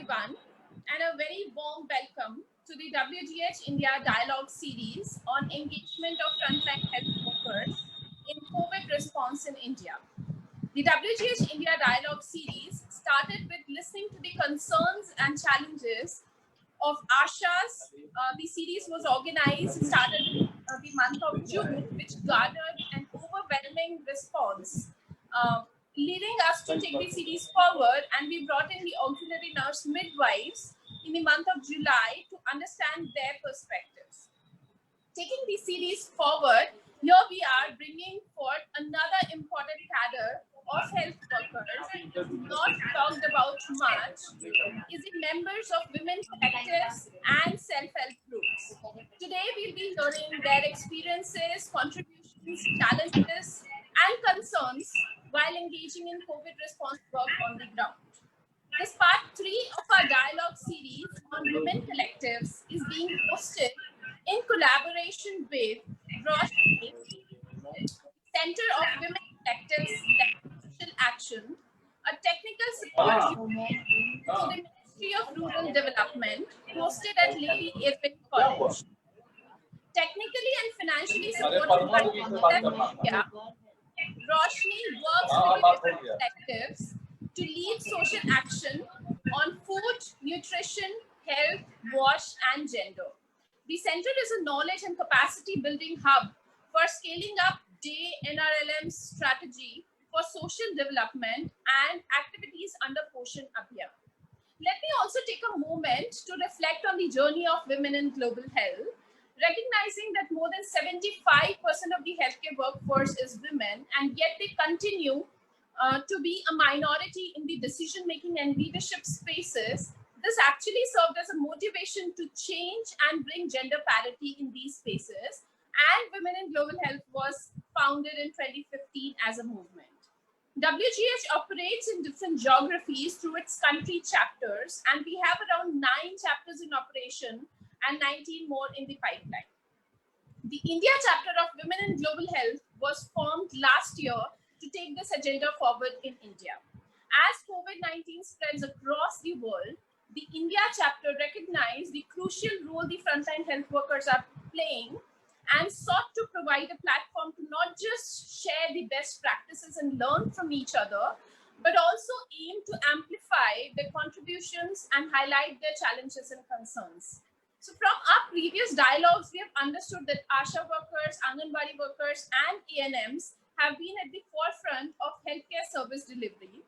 everyone, and a very warm welcome to the WGH India Dialogue series on engagement of frontline health workers in COVID response in India. The WGH India Dialogue series started with listening to the concerns and challenges of ASHAs. The series was organized and started in the month of June, which garnered an overwhelming response, uh, leading us to take the series forward. And we brought in the auxiliary nurse midwives in the month of July to understand their perspectives. Taking the series forward, here we are bringing forth another important cadre of health workers, not talked about much, is the members of women collectives and self-help groups. Today, we'll be hearing their experiences, contributions, challenges, and concerns while engaging in COVID response work on the ground. This part 3 of our dialogue series on women collectives is being hosted in collaboration with Roshni, Center of Women Collectives Social Action, a technical support unit to the Ministry of Rural Development, hosted at Lady Irving College. Technically and financially supported by India, Roshni works with the collectives to lead social action on food, nutrition, health, wash, and gender. The center is a knowledge and capacity building hub for scaling up day NRLM's strategy for social development and activities under Poshan Abhiyan. Let me also take a moment to reflect on the journey of women in global health, recognizing that more than 75% of the healthcare workforce is women, and yet they continue to be a minority in the decision-making and leadership spaces. This actually served as a motivation to change and bring gender parity in these spaces. And Women in Global Health was founded in 2015 as a movement. WGH operates in different geographies through its country chapters, and we have around 9 chapters in operation and 19 more in the pipeline. The India chapter of Women in Global Health was formed last year to take this agenda forward in India. As COVID-19 spreads across the world, the India chapter recognized the crucial role the frontline health workers are playing and sought to provide a platform to not just share the best practices and learn from each other, but also aim to amplify their contributions and highlight their challenges and concerns. So from our previous dialogues, we have understood that ASHA workers, Anganwadi workers, and ANMs have been at the forefront of healthcare service delivery.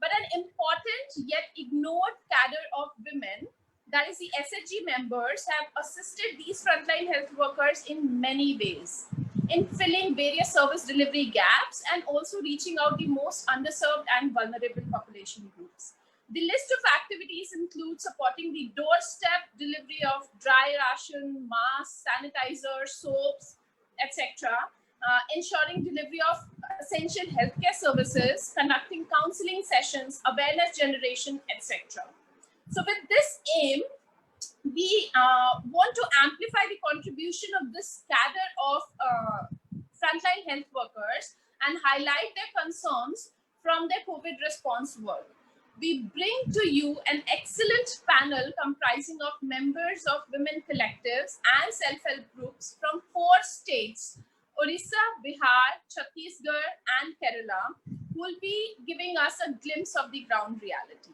But an important yet ignored cadre of women, that is the SHG members, have assisted these frontline health workers in many ways, in filling various service delivery gaps and also reaching out the most underserved and vulnerable population groups. The list of activities include supporting the doorstep delivery of dry ration, masks, sanitizers, soaps, etc., ensuring delivery of essential healthcare services, conducting counseling sessions, awareness generation, etc. So with this aim, we want to amplify the contribution of this cadre of frontline health workers and highlight their concerns from their COVID response work. We bring to you an excellent panel comprising of members of women collectives and self-help groups from 4 states, Orissa, Bihar, Chhattisgarh, and Kerala, who will be giving us a glimpse of the ground reality.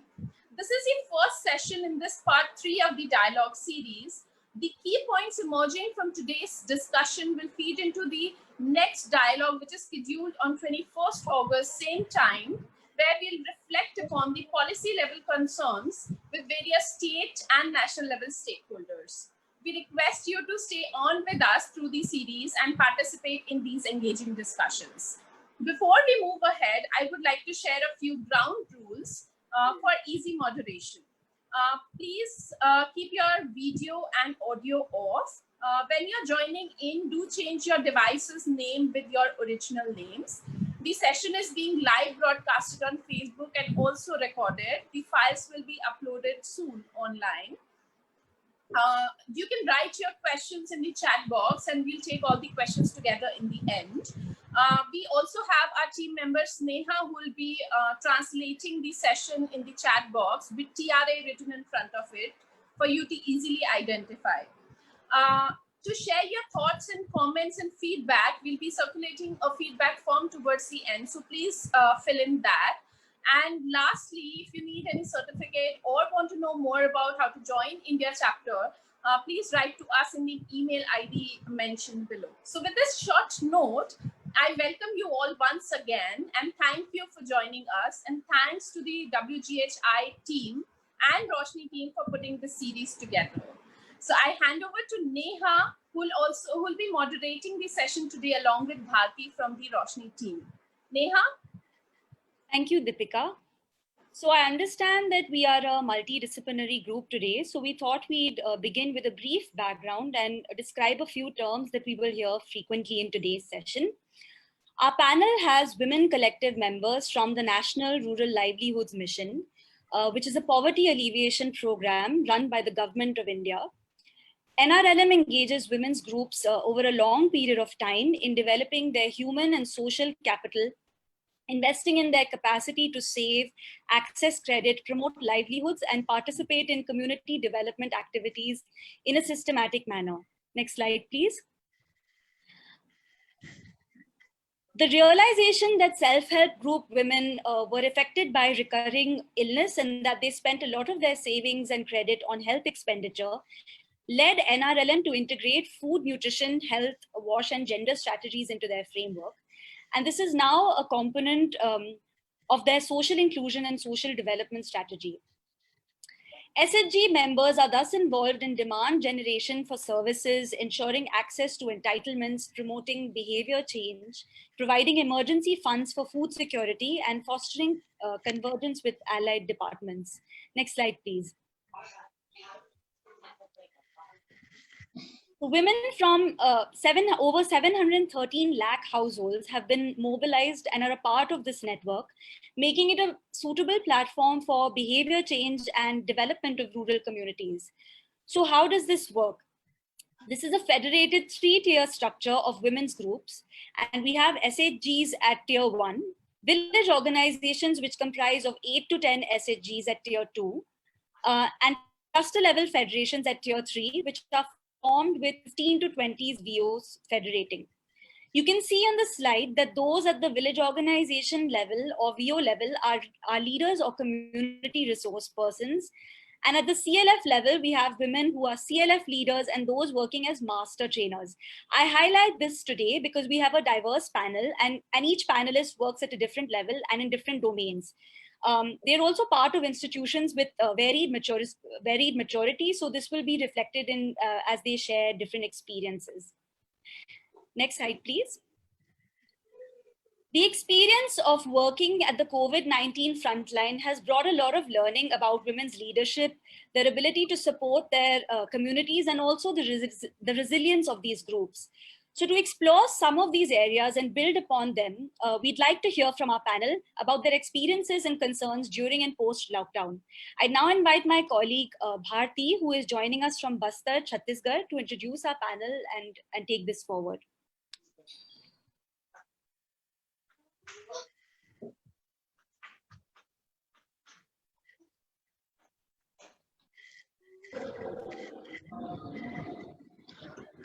This is the first session in this part 3 of the dialogue series. The key points emerging from today's discussion will feed into the next dialogue, which is scheduled on 21st August, same time, where we'll reflect upon the policy level concerns with various state and national level stakeholders. We request you to stay on with us through the series and participate in these engaging discussions. Before we move ahead, I would like to share a few ground rules for easy moderation. Please keep your video and audio off. When you're joining in, do change your device's name with your original names. The session is being live broadcasted on Facebook and also recorded. The files will be uploaded soon online. You can write your questions in the chat box and we'll take all the questions together in the end. We also have our team member Sneha, who will be translating the session in the chat box with TRA written in front of it for you to easily identify. To share your thoughts and comments and feedback, we'll be circulating a feedback form towards the end. So please fill in that. And lastly, if you need any certificate or want to know more about how to join India chapter, please write to us in the email ID mentioned below. So with this short note, I welcome you all once again and thank you for joining us. And thanks to the WGHI team and Roshni team for putting the series together. So I hand over to Neha, who will be moderating the session today along with Bharti from the Roshni team. Neha? Thank you, Deepika. So I understand that we are a multidisciplinary group today. So we thought we'd begin with a brief background and describe a few terms that we will hear frequently in today's session. Our panel has women collective members from the National Rural Livelihoods Mission, which is a poverty alleviation program run by the Government of India. NRLM engages women's groups over a long period of time in developing their human and social capital, investing in their capacity to save, access credit, promote livelihoods, and participate in community development activities in a systematic manner. Next slide, please. The realization that self-help group women were affected by recurring illness and that they spent a lot of their savings and credit on health expenditure led NRLM to integrate food, nutrition, health, wash, and gender strategies into their framework. And this is now a component of their social inclusion and social development strategy. SHG members are thus involved in demand generation for services, ensuring access to entitlements, promoting behavior change, providing emergency funds for food security, and fostering convergence with allied departments. Next slide, please. Women from over 713 lakh households have been mobilized and are a part of this network, making it a suitable platform for behavior change and development of rural communities. So how does this work? This is a federated 3-tier structure of women's groups, and we have SHGs at tier 1, village organizations which comprise of 8 to 10 SHGs at tier 2, and cluster level federations at tier 3, which are formed with 15 to 20 VOs federating. You can see on the slide that those at the village organization level or VO level are leaders or community resource persons. And at the CLF level, we have women who are CLF leaders and those working as master trainers. I highlight this today because we have a diverse panel and each panelist works at a different level and in different domains. They're also part of institutions with varied maturity. So this will be reflected in as they share different experiences. Next slide, please. The experience of working at the COVID-19 frontline has brought a lot of learning about women's leadership, their ability to support their communities, and also the resilience of these groups. So to explore some of these areas and build upon them, we'd like to hear from our panel about their experiences and concerns during and post-lockdown. I now invite my colleague Bharti, who is joining us from Bastar, Chhattisgarh, to introduce our panel and take this forward.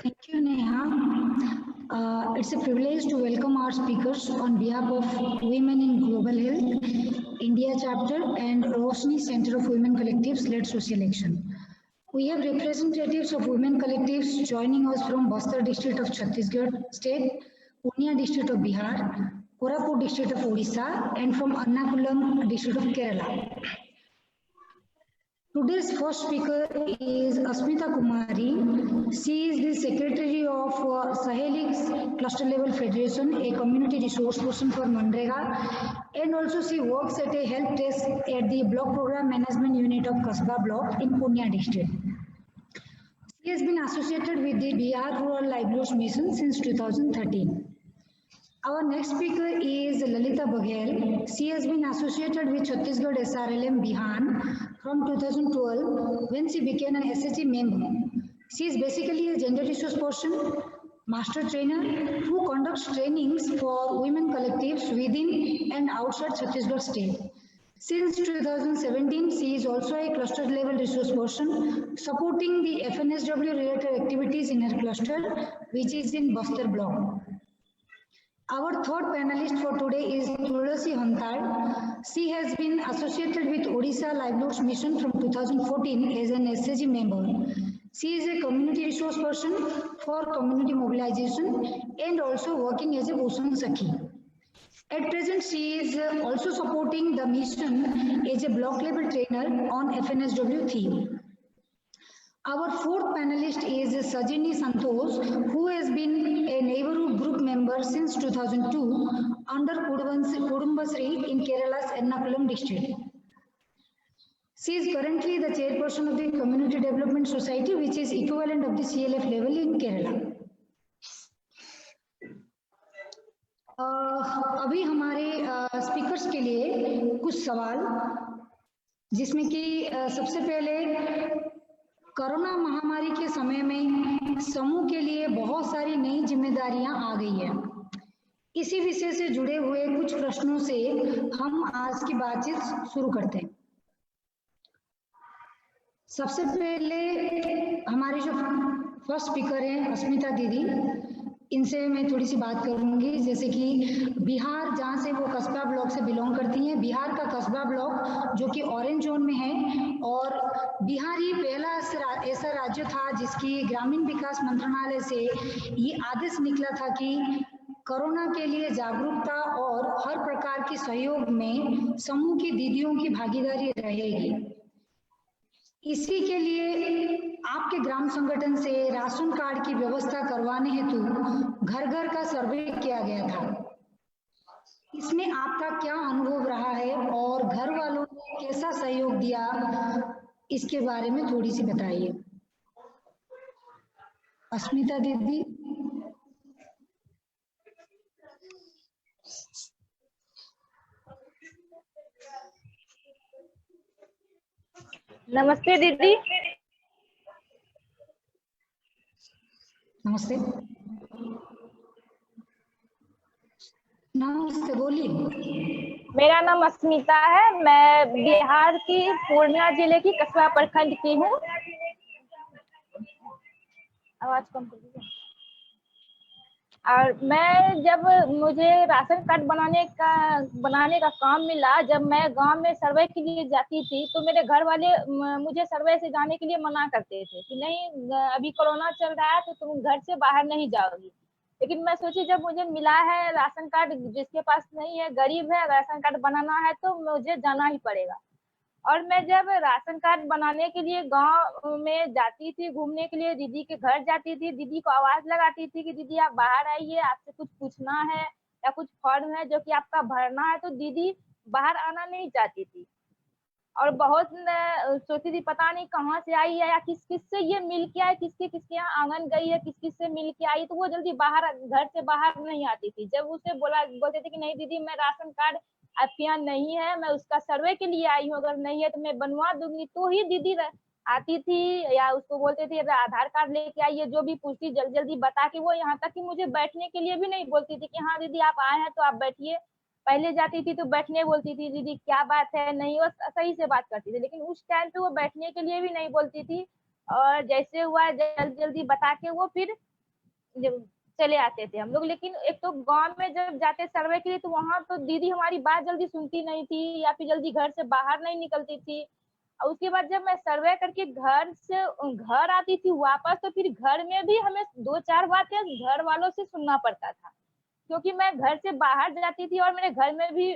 Thank you, Neha. It's a privilege to welcome our speakers on behalf of Women in Global Health, India chapter, and Roshni Center of Women Collectives led Social Action. We have representatives of women collectives joining us from Bastar district of Chhattisgarh state, Purnia district of Bihar, Koraput district of Odisha, and from Ernakulam district of Kerala. Today's first speaker is Asmita Kumari. She is the secretary of Sahelix Cluster Level Federation, a community resource person for Manrega, and also she works at a help desk at the Block Program Management Unit of Kasba Block in Purnia district. She has been associated with the Bihar Rural Livelihoods Mission since 2013. Our next speaker is Lalita Baghel. She has been associated with Chhattisgarh SRLM Bihan from 2012 when she became an SHG member. She is basically a gender resource person master trainer who conducts trainings for women collectives within and outside Chhattisgarh state. Since 2017, she is also a cluster level resource person supporting the FNSW related activities in her cluster, which is in Bastar block. Our third panelist for today is Tulasi Hantal. She has been associated with Odisha Livelihoods Mission from 2014 as an SAG member. She is a community resource person for community mobilization and also working as a Bhushan Sakhi. At present, she is also supporting the mission as a block level trainer on FNSW theme. Our fourth panelist is Sajini Santosh, who has been a neighborhood group member since 2002 under Kudumbasri in Kerala's Ernakulam district. She is currently the chairperson of the Community Development Society, which is equivalent of the CLF level in Kerala. अभी हमारे speakers के लिए कुछ सवाल, जिसमें कि सबसे पहले कोरोना महामारी के समय में समूह के लिए बहुत सारी नई जिम्मेदारियां आ गई है। इसी विषय से जुड़े हुए कुछ प्रश्नों से हम आज की बातचीत शुरू करते हैं। सबसे पहले हमारे जो फर्स्ट स्पीकर हैं अस्मिता दीदी, इनसे मैं थोड़ी सी बात करूंगी। जैसे कि बिहार, जहाँ से वो कस्बा ब्लॉक से बिलोंग करती हैं, बिहार का कस्बा ब्लॉक जो कि ऑरेंज जोन में है, और बिहार ही पहला ऐसा राज्य था जिसकी ग्रामीण विकास मंत्रालय से ये आदेश निकला था कि कोरोना के लिए जागरूकता और हर प्रकार की सहयोग में समूह की दीदियों की भागीदारी रहेगी। इसी के लिए आपके ग्राम संगठन से राशन कार्ड की व्यवस्था करवाने हेतु घर घर का सर्वे किया गया था। इसमें आपका क्या अनुभव रहा है और घर वालों ने कैसा सहयोग दिया, इसके बारे में थोड़ी सी बताइए। अस्मिता दीदी। नमस्ते दीदी। नमस्ते। नमस्ते, बोलिए। मेरा नाम अस्मिता है, मैं बिहार की पूर्णिया जिले की कस्बा प्रखंड की हूँ। आवाज कम कर दीजिए। और मैं जब मुझे राशन कार्ड बनाने का काम मिला, जब मैं गांव में सर्वे के लिए जाती थी तो मेरे घर वाले मुझे सर्वे से जाने के लिए मना करते थे कि नहीं, अभी कोरोना चल रहा है तो तुम घर से बाहर नहीं जाओगी। लेकिन मैं सोची जब मुझे मिला है राशन कार्ड, जिसके पास नहीं है, गरीब है, राशन कार्ड बनाना है तो मुझे जाना ही पड़ेगा। और मैं जब राशन कार्ड बनाने के लिए गांव में जाती थी, घूमने के लिए दीदी के घर जाती थी, दीदी को आवाज लगाती थी कि दीदी आप बाहर आइए, आपसे कुछ पूछना है या कुछ फॉर्म है जो कि आपका भरना है, तो दीदी बाहर आना नहीं चाहती थी। और बहुत सोचती थी पता नहीं कहाँ से आई है या किस किस से ये मिल के आई, किसके यहाँ आंगन गई है, किस किस से मिल के आई, तो वो जल्दी घर से बाहर नहीं आती थी। जब उसे बोलते थे कि नहीं दीदी मैं राशन कार्ड आपके यहाँ नहीं है, मैं उसका सर्वे के लिए आई हूँ, अगर नहीं है तो मैं बनवा दूंगी, तो ही दीदी आती थी। या उसको बोलते थे आधार कार्ड लेके आइए, जो भी पूछती जल्दी बता के, वो यहाँ तक कि मुझे बैठने के लिए भी नहीं बोलती थी कि हाँ दीदी आप आए हैं तो आप बैठिए। पहले जाती थी तो बैठने बोलती थी, दीदी क्या बात है, नहीं, वो सही से बात करती थी, लेकिन उस टाइम पे वो बैठने के लिए भी नहीं बोलती थी। और जैसे हुआ जल्दी बता के वो फिर चले आते थे हम लोग। लेकिन एक तो गांव में जब जाते सर्वे के लिए तो वहां तो दीदी हमारी बात जल्दी सुनती नहीं थी या फिर जल्दी घर से बाहर नहीं निकलती थी। और उसके बाद जब मैं सर्वे करके घर आती थी वापस, तो फिर घर में भी हमें 2-4 बातें घर वालों से सुनना पड़ता था, क्योंकि मैं घर से बाहर जाती थी। और मेरे घर में भी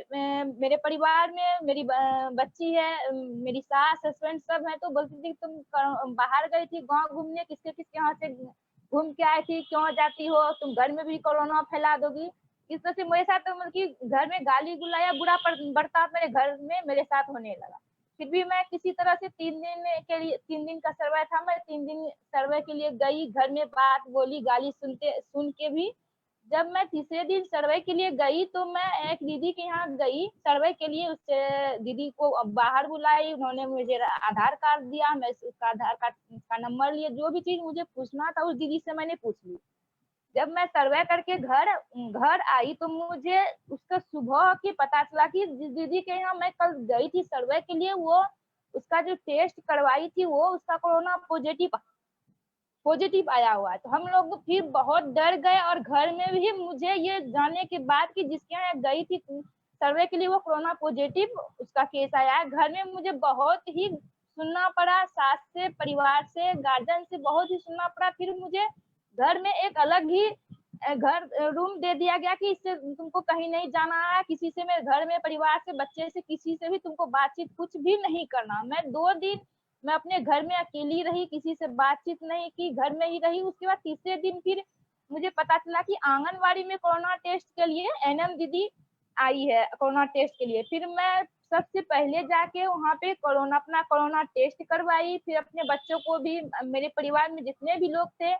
मेरे परिवार में मेरी बच्ची है, मेरी सास हस्बैंड सब है, तो बोलती थी तुम बाहर गई थी गांव घूमने, किसके यहाँ से घूम के आई थी, क्यों जाती हो, तुम घर में भी कोरोना फैला दोगी। इस तरह से मेरे साथ तो मतलब कि घर में गाली गुलाया बुरा बर्ताव मेरे घर में मेरे साथ होने लगा। फिर भी मैं किसी तरह से 3 दिन का सर्वे था, मैं 3 दिन सर्वे के लिए गई, घर में बात बोली, गाली सुन के भी। जब मैं तीसरे दिन सर्वे के लिए गई तो मैं एक दीदी के यहाँ गई सर्वे के लिए, उससे दीदी को बाहर बुलाई, उन्होंने मुझे आधार कार्ड दिया, मैं उसका आधार कार्ड का नंबर लिए, जो भी चीज मुझे पूछना था उस दीदी से मैंने पूछ ली। जब मैं सर्वे करके घर आई तो मुझे उसका सुबह की पता चला कि दीदी के यहाँ मैं कल गई थी सर्वे के लिए, वो उसका जो टेस्ट करवाई थी वो उसका कोरोना पॉजिटिव आया हुआ है। तो हम लोग फिर बहुत डर गए और घर में भी मुझे ये जानने के बाद कि जिसके यहाँ गई थी सर्वे के लिए वो कोरोना पॉजिटिव उसका केस आया है, घर में मुझे बहुत ही सुनना पड़ा, सास से, परिवार से, गार्जियन से बहुत ही सुनना पड़ा। फिर मुझे घर में एक अलग ही रूम दे दिया गया कि इससे तुमको कहीं नहीं जाना है, किसी से, मेरे घर में परिवार से, बच्चे से, किसी से भी तुमको बातचीत कुछ भी नहीं करना। मैं 2 दिन मैं अपने घर में अकेली रही, किसी से बातचीत नहीं की, घर में ही रही। उसके बाद तीसरे दिन फिर मुझे पता चला कि आंगनवाड़ी में कोरोना टेस्ट के लिए एनएम दीदी आई है कोरोना टेस्ट के लिए। फिर मैं सबसे पहले जाके वहाँ पे अपना कोरोना टेस्ट करवाई, फिर अपने बच्चों को भी, मेरे परिवार में जितने भी लोग थे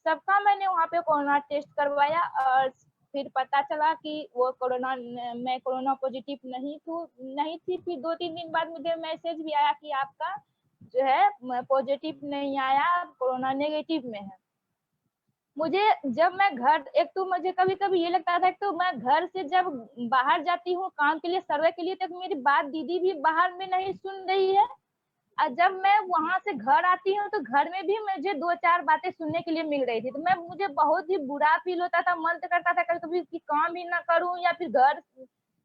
सबका मैंने वहाँ पे कोरोना टेस्ट करवाया और फिर पता चला कि मैं कोरोना पॉजिटिव नहीं थी। फिर 2-3 दिन बाद मुझे मैसेज भी आया कि आपका जो है पॉजिटिव नहीं आया, कोरोना नेगेटिव में है। मुझे जब मैं मुझे कभी कभी ये लगता था तो मैं घर से जब बाहर जाती हूँ काम के लिए, सर्वे के लिए, तक मेरी बात दीदी भी बाहर में नहीं सुन रही है, और जब मैं वहां से घर आती हूँ तो घर में भी मुझे 2-4 बातें सुनने के लिए मिल रही थी। तो मुझे बहुत ही बुरा फील होता था, मन करता था कभी कि काम ही ना करूं या फिर घर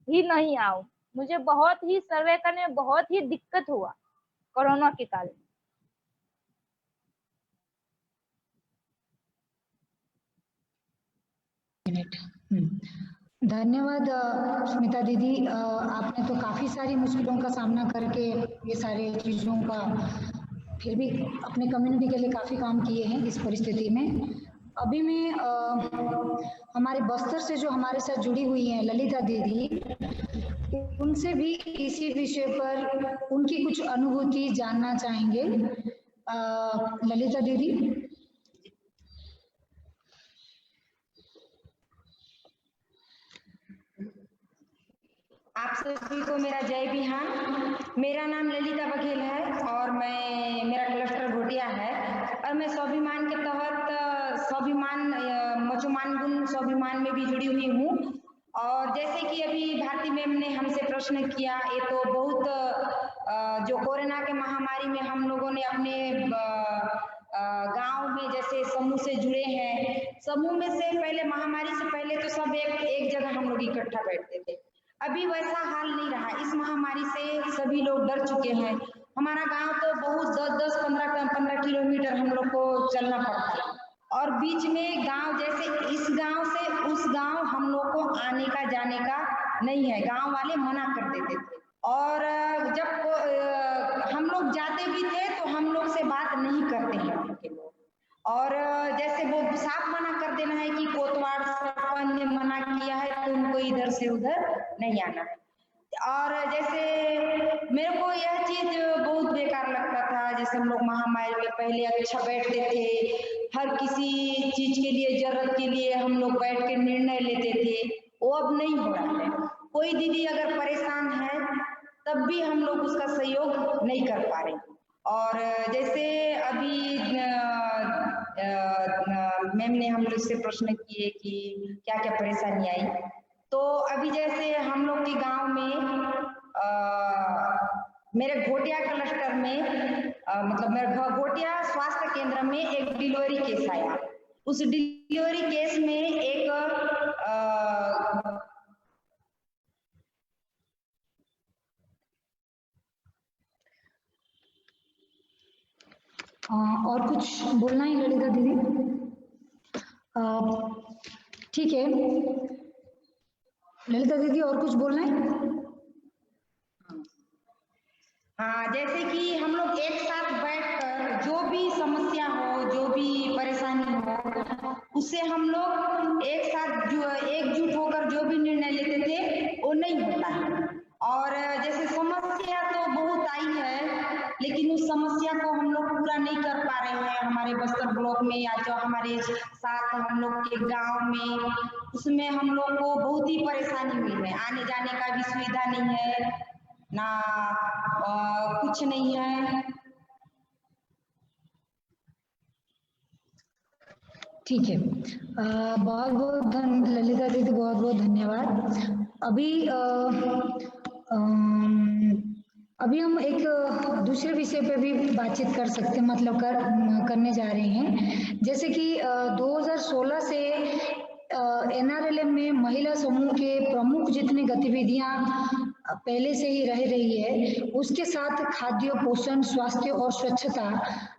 ही नहीं आऊं। मुझे बहुत ही सर्वे करने में बहुत ही दिक्कत हुआ कोरोना के कारण। धन्यवाद स्मिता दीदी, आपने तो काफ़ी सारी मुश्किलों का सामना करके ये सारे चीज़ों का फिर भी अपने कम्युनिटी के लिए काफ़ी काम किए हैं इस परिस्थिति में। अभी मैं हमारे बस्तर से जो हमारे साथ जुड़ी हुई हैं ललिता दीदी, उनसे भी इसी विषय पर उनकी कुछ अनुभूति जानना चाहेंगे। ललिता दीदी। आप सभी को मेरा जय बिहान। मेरा नाम ललिता बघेल है और मेरा क्लस्टर घोटिया है और मैं स्वाभिमान के तहत मचुमान गुण स्वाभिमान में भी जुड़ी हुई हूँ। और जैसे कि अभी भारती मैम ने हमसे प्रश्न किया, ये तो बहुत जो कोरोना के महामारी में हम लोगों ने अपने गांव में जैसे समूह से जुड़े हैं, समूह में से पहले महामारी से पहले तो सब एक जगह हम लोग इकट्ठा बैठते थे। अभी वैसा हाल नहीं रहा, इस महामारी से सभी लोग डर चुके हैं। हमारा गांव तो बहुत 10-15 किलोमीटर हम लोग को चलना पड़ता है और बीच में गांव, जैसे इस गांव से उस गांव हम लोग को आने का जाने का नहीं है, गांव वाले मना कर देते थे। और जब हम लोग जाते भी थे तो हम लोग से बात नहीं करते हैं उनके लोग, और जैसे वो साफ मना कर देना है कि कोतवाल सरपंच ने मना किया है तो उनको इधर से उधर नहीं आना। और जैसे मेरे को यह चीज बहुत बेकार लगता था, जैसे हम लोग महामारी में पहले अच्छा बैठते थे, हर किसी चीज के लिए, जरूरत के लिए हम लोग बैठ के निर्णय लेते थे, वो अब नहीं हो रहा है। कोई दीदी अगर परेशान है तब भी हम लोग उसका सहयोग नहीं कर पा रहे। और जैसे अभी मैम ने हम लोग से प्रश्न किए कि क्या क्या परेशानी आई, तो अभी जैसे हम लोग के गांव में मेरे घोटिया क्लस्टर में मतलब मेरे घोटिया स्वास्थ्य केंद्र में एक डिलीवरी केस आया। उस डिलीवरी केस में एक और कुछ बोलना है ललिता दीदी? ठीक है ललिता दीदी, और कुछ बोलना है? हाँ, जैसे कि हम लोग एक साथ बैठकर जो भी समस्या हो, जो भी परेशानी हो, उससे हम लोग एक साथ एकजुट होकर जो भी निर्णय लेते थे वो नहीं होता है। और जैसे समस्या तो बहुत आई है, लेकिन उस समस्या को हम लोग पूरा नहीं कर पा रहे हैं हमारे बस्तर ब्लॉक में, या जो हमारे साथ हम लोग के गांव में, उसमें हम लोग को बहुत ही परेशानी हुई है। आने जाने का भी सुविधा नहीं है, ना कुछ नहीं है। ठीक है, बहुत बहुत ललिता दीदी, बहुत बहुत धन्यवाद। अभी हम एक दूसरे विषय पे भी बातचीत कर सकते हैं, मतलब करने जा रहे हैं। जैसे कि 2016 से NRLM में महिला समूह के प्रमुख जितनी गतिविधियां पहले से ही रह रही है, उसके साथ खाद्य, पोषण, स्वास्थ्य और स्वच्छता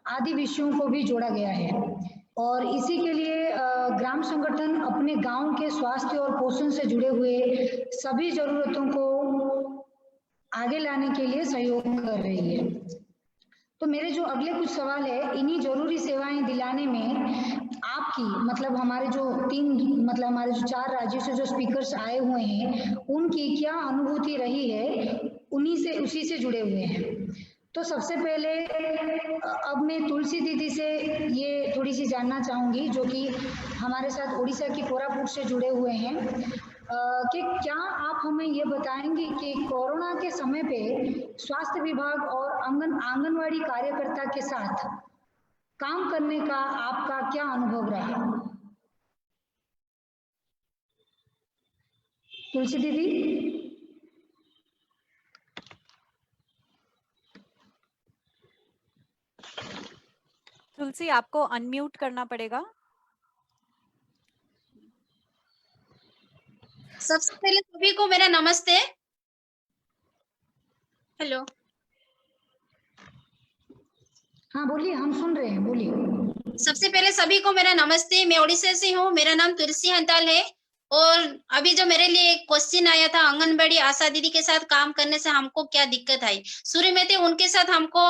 आदि विषयों को भी जोड़ा गया है। और इसी के लिए ग्राम संगठन अपने गांव के स्वास्थ्य और पोषण से जुड़े हुए सभी जरूरतों को आगे लाने के लिए सहयोग कर रही है। तो मेरे जो अगले कुछ सवाल है, इन्हीं जरूरी सेवाएं दिलाने में आपकी, मतलब हमारे जो हमारे जो 4 राज्यों से जो स्पीकर्स आए हुए हैं, उनकी क्या अनुभूति रही है, उसी से जुड़े हुए हैं। तो सबसे पहले अब मैं तुलसी दीदी से ये थोड़ी सी जानना चाहूंगी, जो कि हमारे साथ उड़ीसा की कोरापुट से जुड़े हुए हैं, कि क्या आप हमें ये बताएंगे कि कोरोना के समय पे स्वास्थ्य विभाग और आंगनवाड़ी कार्यकर्ता के साथ काम करने का आपका क्या अनुभव रहा? तुलसी दीदी। तुलसी, आपको अनम्यूट करना पड़ेगा। सबसे पहले सभी को मेरा नमस्ते। हेलो। हाँ बोलिए, हम सुन रहे हैं, बोलिए। सबसे पहले सभी को मेरा नमस्ते। मैं उड़ीसा से हूँ, मेरा नाम तुलसी हंताल है। और अभी जो मेरे लिए क्वेश्चन आया था, आंगनबाड़ी आशा दीदी के साथ काम करने से हमको क्या दिक्कत आई। शुरू में तो उनके साथ हमको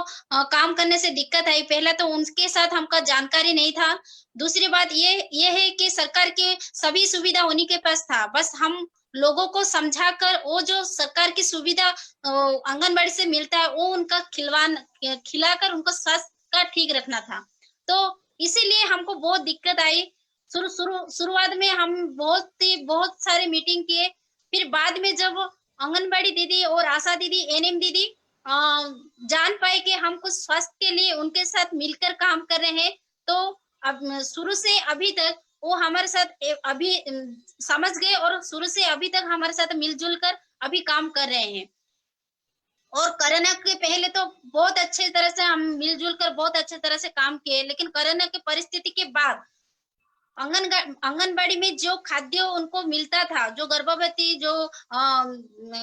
काम करने से दिक्कत आई। पहला तो उनके साथ हमको जानकारी नहीं था। दूसरी बात ये है कि सरकार के सभी सुविधा उन्हीं के पास था, बस हम लोगों को समझाकर वो जो सरकार की सुविधा आंगनबाड़ी से मिलता है, वो उनका खिलाकर उनको स्वास्थ्य का ठीक रखना था। तो इसीलिए हमको बहुत दिक्कत आई। शुरुआत में हम बहुत सारे मीटिंग किए। फिर बाद में जब आंगनबाड़ी दीदी और आशा दीदी, एनएम दीदी जान पाए कि हम कुछ स्वास्थ्य के लिए उनके साथ मिलकर काम कर रहे हैं, तो अब शुरू से अभी तक वो हमारे साथ अभी समझ गए और शुरू से अभी तक हमारे साथ मिलजुल कर अभी काम कर रहे हैं। और कोरोना के पहले तो बहुत अच्छे तरह से हम मिलजुल कर बहुत अच्छे तरह से काम किए, लेकिन कोरोना की परिस्थिति के बाद आंगनबाड़ी में जो खाद्य उनको मिलता था, जो गर्भवती, जो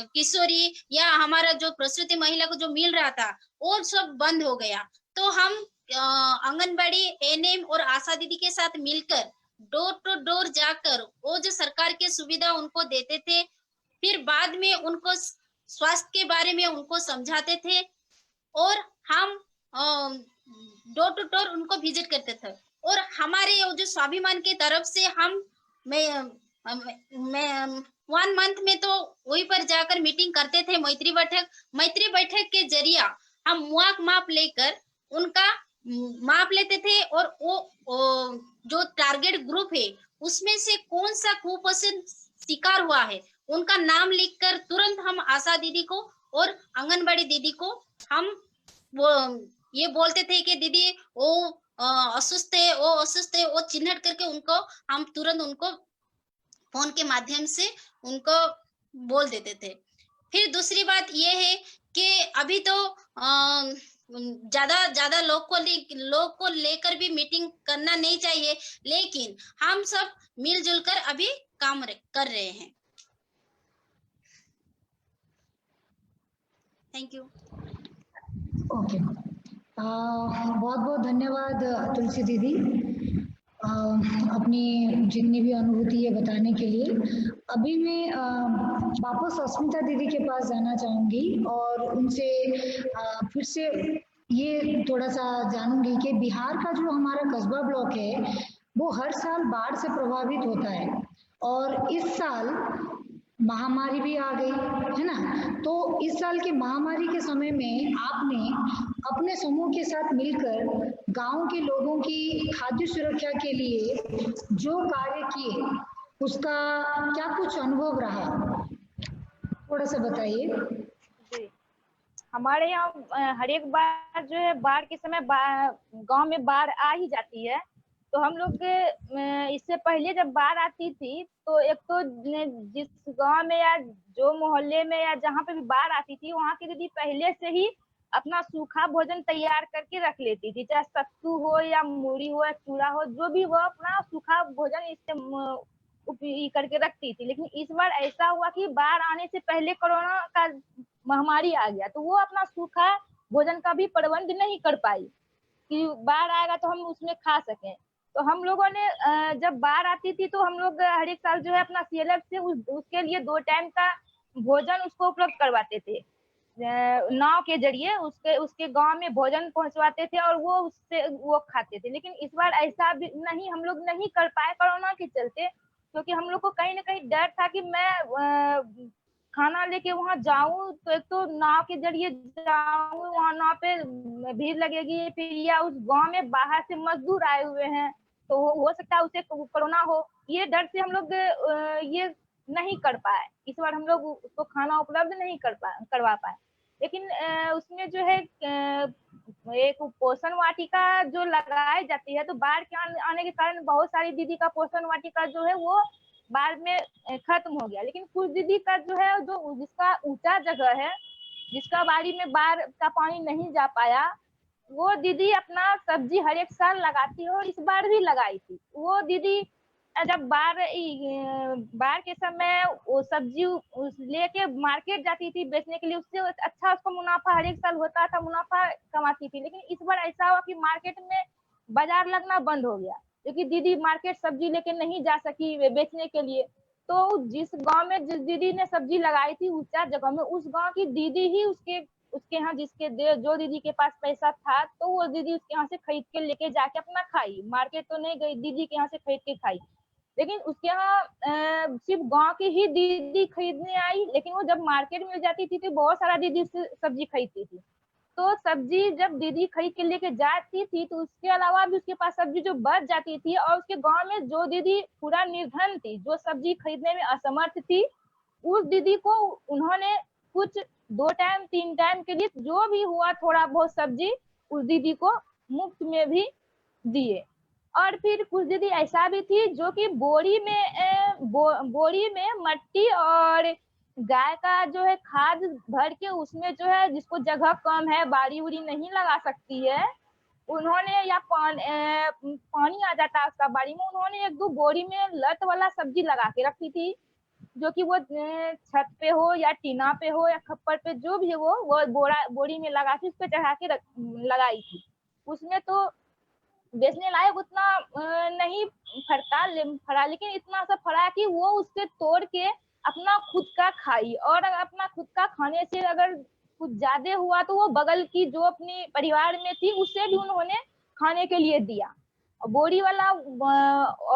किशोरी या हमारा जो प्रसूति महिला को जो मिल रहा था, वो सब बंद हो गया। तो हम आंगनबाड़ी, एनएम और आशा दीदी के साथ मिलकर डोर टू डोर जाकर वो जो सरकार की सुविधा उनको देते थे, फिर बाद में उनको स्वास्थ्य के बारे में उनको समझाते थे और हम डोर टू डोर उनको विजिट करते थे। और हमारे जो स्वाभिमान की तरफ से मैं 1 मंथ में तो वहीं पर जाकर मीटिंग करते थे, मैत्री बैठक के जरिया हम माप लेकर उनका माप लेते थे। और वो जो टारगेट ग्रुप है उसमें से कौन सा कुपोषण शिकार हुआ है, उनका नाम लिखकर तुरंत हम आशा दीदी को और आंगनबाड़ी दीदी को हम ये बोलते थे कि दीदी वो असुस्थ है, वो चिन्हित करके उनको हम तुरंत उनको फोन के माध्यम से उनको बोल देते थे। फिर दूसरी बात ये है कि अभी तो ज्यादा लोग को लेकर भी मीटिंग करना नहीं चाहिए, लेकिन हम सब मिलजुल कर अभी काम कर रहे हैं। Thank you. ओके, बहुत बहुत धन्यवाद तुलसी दीदी, अपनी जितनी भी अनुभूति है बताने के लिए। अभी मैं वापस अस्मिता दीदी के पास जाना चाहूँगी और उनसे फिर से ये थोड़ा सा जानूंगी कि बिहार का जो हमारा कस्बा ब्लॉक है, वो हर साल बाढ़ से प्रभावित होता है और इस साल महामारी भी आ गई है ना। तो इस साल की महामारी के समय में आपने अपने समूह के साथ मिलकर गांव के लोगों की खाद्य सुरक्षा के लिए जो कार्य किए, उसका क्या कुछ अनुभव रहा, थोड़ा सा बताइए। जी, हमारे यहाँ हर एक बार जो है बाढ़ के समय गांव में बाढ़ आ ही जाती है। तो हम लोग इससे पहले जब बाढ़ आती थी तो एक तो जिस गांव में या जो मोहल्ले में या जहाँ पे भी बाढ़ आती थी वहाँ की दीदी पहले से ही अपना सूखा भोजन तैयार करके रख लेती थी, चाहे सत्तू हो या मूढ़ी हो या चूड़ा हो, जो भी वो अपना सूखा भोजन इससे करके रखती थी। लेकिन इस बार ऐसा हुआ कि बाढ़ आने से पहले कोरोना का महामारी आ गया, तो वो अपना सूखा भोजन का भी प्रबंध नहीं कर पाई कि बाढ़ आएगा तो हम उसमें खा सकें। तो हम लोगों ने जब बाढ़ आती थी तो हम लोग हर एक साल जो है अपना CLF से उसके लिए 2 टाइम का भोजन उसको उपलब्ध करवाते थे, नाव के जरिए उसके गांव में भोजन पहुंचवाते थे और वो उससे वो खाते थे। लेकिन इस बार ऐसा भी नहीं, हम लोग नहीं कर पाए कोरोना के चलते, क्योंकि हम लोग को कहीं ना कहीं डर था कि मैं खाना लेके वहां जाऊं तो एक तो नाव के जरिए जाऊं, वहां नाव पे भीड़ लगेगी, फिर या उस गांव में बाहर से मजदूर आए हुए हैं तो हो सकता है उसे कोरोना हो, ये डर से हम लोग ये नहीं कर पाए। इस बार हम लोग उसको खाना उपलब्ध नहीं करवा पाए। लेकिन उसमें जो है एक पोषण वाटिका जो लगाई जाती है, तो बाढ़ के आने के कारण बहुत सारी दीदी का पोषण वाटिका जो है वो बाढ़ में खत्म हो गया। लेकिन कुछ दीदी का जो है जो जिसका ऊंचा जगह है, जिसका बाड़ी में बाढ़ का पानी नहीं जा पाया, वो दीदी अपना सब्जी हर एक साल लगाती है और इस बार भी लगाई थी। वो दीदी जब बाढ़ के समय वो सब्जी लेके मार्केट जाती थी बेचने के लिए, उससे अच्छा उसको मुनाफा हर एक साल होता था, मुनाफा कमाती थी। लेकिन इस बार ऐसा हुआ कि मार्केट में बाजार लगना बंद हो गया, क्योंकि दीदी मार्केट सब्जी लेके नहीं जा सकी बेचने के लिए। तो जिस गांव में जिस दीदी ने सब्जी लगाई थी ऊंचा जगह में, उस गांव की दीदी ही उसके यहाँ जो दीदी के पास पैसा था तो वो दीदी उसके यहाँ से खरीद के लेके जाके अपना खाई, मार्केट तो नहीं गई, दीदी के यहाँ से खरीद के खाई। लेकिन उसके यहाँ सिर्फ गांव की ही दीदी खरीदने आई, लेकिन वो जब मार्केट में जाती थी तो बहुत सारा दीदी उससे सब्जी खरीदती थी। तो सब्जी जब दीदी खरीद के लेके जाती थी तो उसके अलावा भी उसके पास सब्जी जो बच जाती थी, और उसके गांव में जो दीदी पूरा निर्धन थी, जो सब्जी खरीदने में असमर्थ थी, उस दीदी को उन्होंने कुछ 2 टाइम 3 टाइम के लिए जो भी हुआ थोड़ा बहुत सब्जी उस दीदी को मुफ्त में भी दिए। और फिर कुछ दीदी ऐसा भी थी जो कि बोरी में मट्टी और गाय का जो है खाद भर के उसमें जो है, जिसको जगह कम है, बाड़ी उड़ी नहीं लगा सकती है, उन्होंने या पानी आ जाता है उसका बाड़ी में, उन्होंने 1-2 बोरी में लत वाला सब्जी लगा के रखी थी, जो कि वो छत पे हो या टीना पे हो या खप्पर पे जो भी हो, वो बोरी में लगा के उस पे चढ़ा के लगाई थी। उसमें तो बेचने लायक उतना नहीं फरा, लेकिन इतना सा फरा कि वो उससे तोड़ के अपना खुद का खाई, और अपना खुद का खाने से अगर कुछ ज्यादा हुआ तो वो बगल की जो अपनी परिवार में थी उससे भी उन्होंने खाने के लिए दिया। बोरी वाला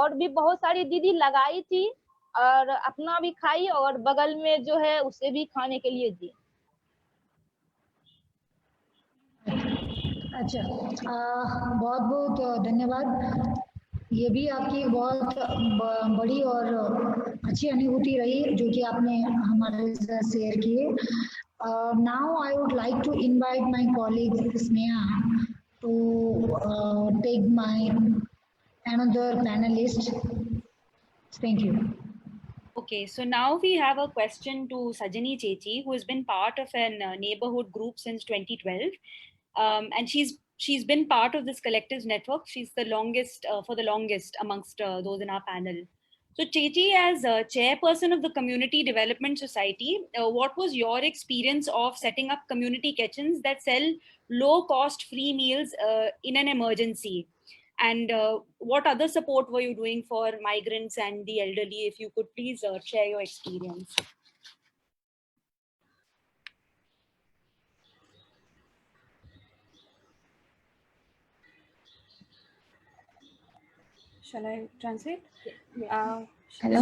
और भी बहुत सारी दीदी लगाई थी और अपना भी खाई और बगल में जो है उसे भी खाने के लिए दी। अच्छा, बहुत बहुत धन्यवाद। ये भी आपकी बहुत बड़ी और अच्छी अनुभूति रही जो कि आपने हमारे साथ शेयर की। Now I would like to invite my colleague Sneha to take my another panelist. Thank you. Okay, so now we have a question to Sajani Chechi, who has been part of an neighborhood group since 2012, and she's been part of this collectives network. She's the longest for the longest amongst those in our panel. So Chechi, as chairperson of the Community Development Society, what was your experience of setting up community kitchens that sell low-cost free meals in an emergency? And what other support were you doing for migrants and the elderly? If you could please share your experience. Shall I translate? Hello?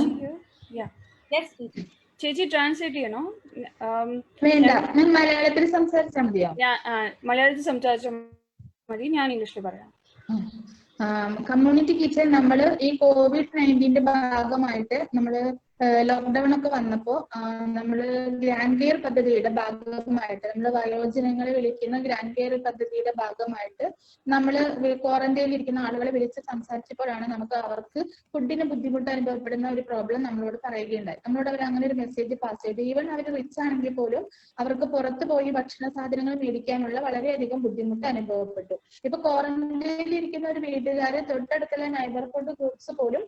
Yeah. Yes, Chechi. Chechi, translate, you know. വേണ്ട, ഞാൻ മലയാളത്തിൽ സംസാരിച്ചാൽ മതിയോ? മലയാളത്തിൽ സംസാരിച്ചാൽ മതി, ഞാൻ ഇംഗ്ലീഷിൽ പറയാം. കമ്മ്യൂണിറ്റി കിച്ചൺ നമ്മൾ ഈ COVID-19 ഭാഗമായിട്ട് നമ്മൾ ലോക്ക്ഡൌൺ ഒക്കെ വന്നപ്പോ നമ്മള് ഗ്രാൻഡ് കെയർ പദ്ധതിയുടെ ഭാഗമായിട്ട് നമ്മൾ വയോജനങ്ങളെ വിളിക്കുന്ന ഗ്രാൻഡ് കെയർ പദ്ധതിയുടെ ഭാഗമായിട്ട് നമ്മള് ക്വാറന്റൈനിൽ ഇരിക്കുന്ന ആളുകളെ വിളിച്ച് സംസാരിച്ചപ്പോഴാണ് നമുക്ക് അവർക്ക് ഫുഡിന് ബുദ്ധിമുട്ട് അനുഭവപ്പെടുന്ന ഒരു പ്രോബ്ലം നമ്മളോട് പറയുകയുണ്ടായി. നമ്മളോട് അവർ അങ്ങനെ ഒരു മെസ്സേജ് പാസ് ചെയ്തു. ഈവൻ അവർ റിച്ച് ആണെങ്കിൽ പോലും അവർക്ക് പുറത്ത് പോയി ഭക്ഷണ സാധനങ്ങൾ മേടിക്കാനുള്ള വളരെയധികം ബുദ്ധിമുട്ട് അനുഭവപ്പെട്ടു. ഇപ്പൊ ക്വാറന്റൈനിൽ ഇരിക്കുന്ന ഒരു വീട്ടുകാരെ തൊട്ടടുത്തുള്ള നൈബർഹുഡ് ഗ്രൂപ്പ്സ് പോലും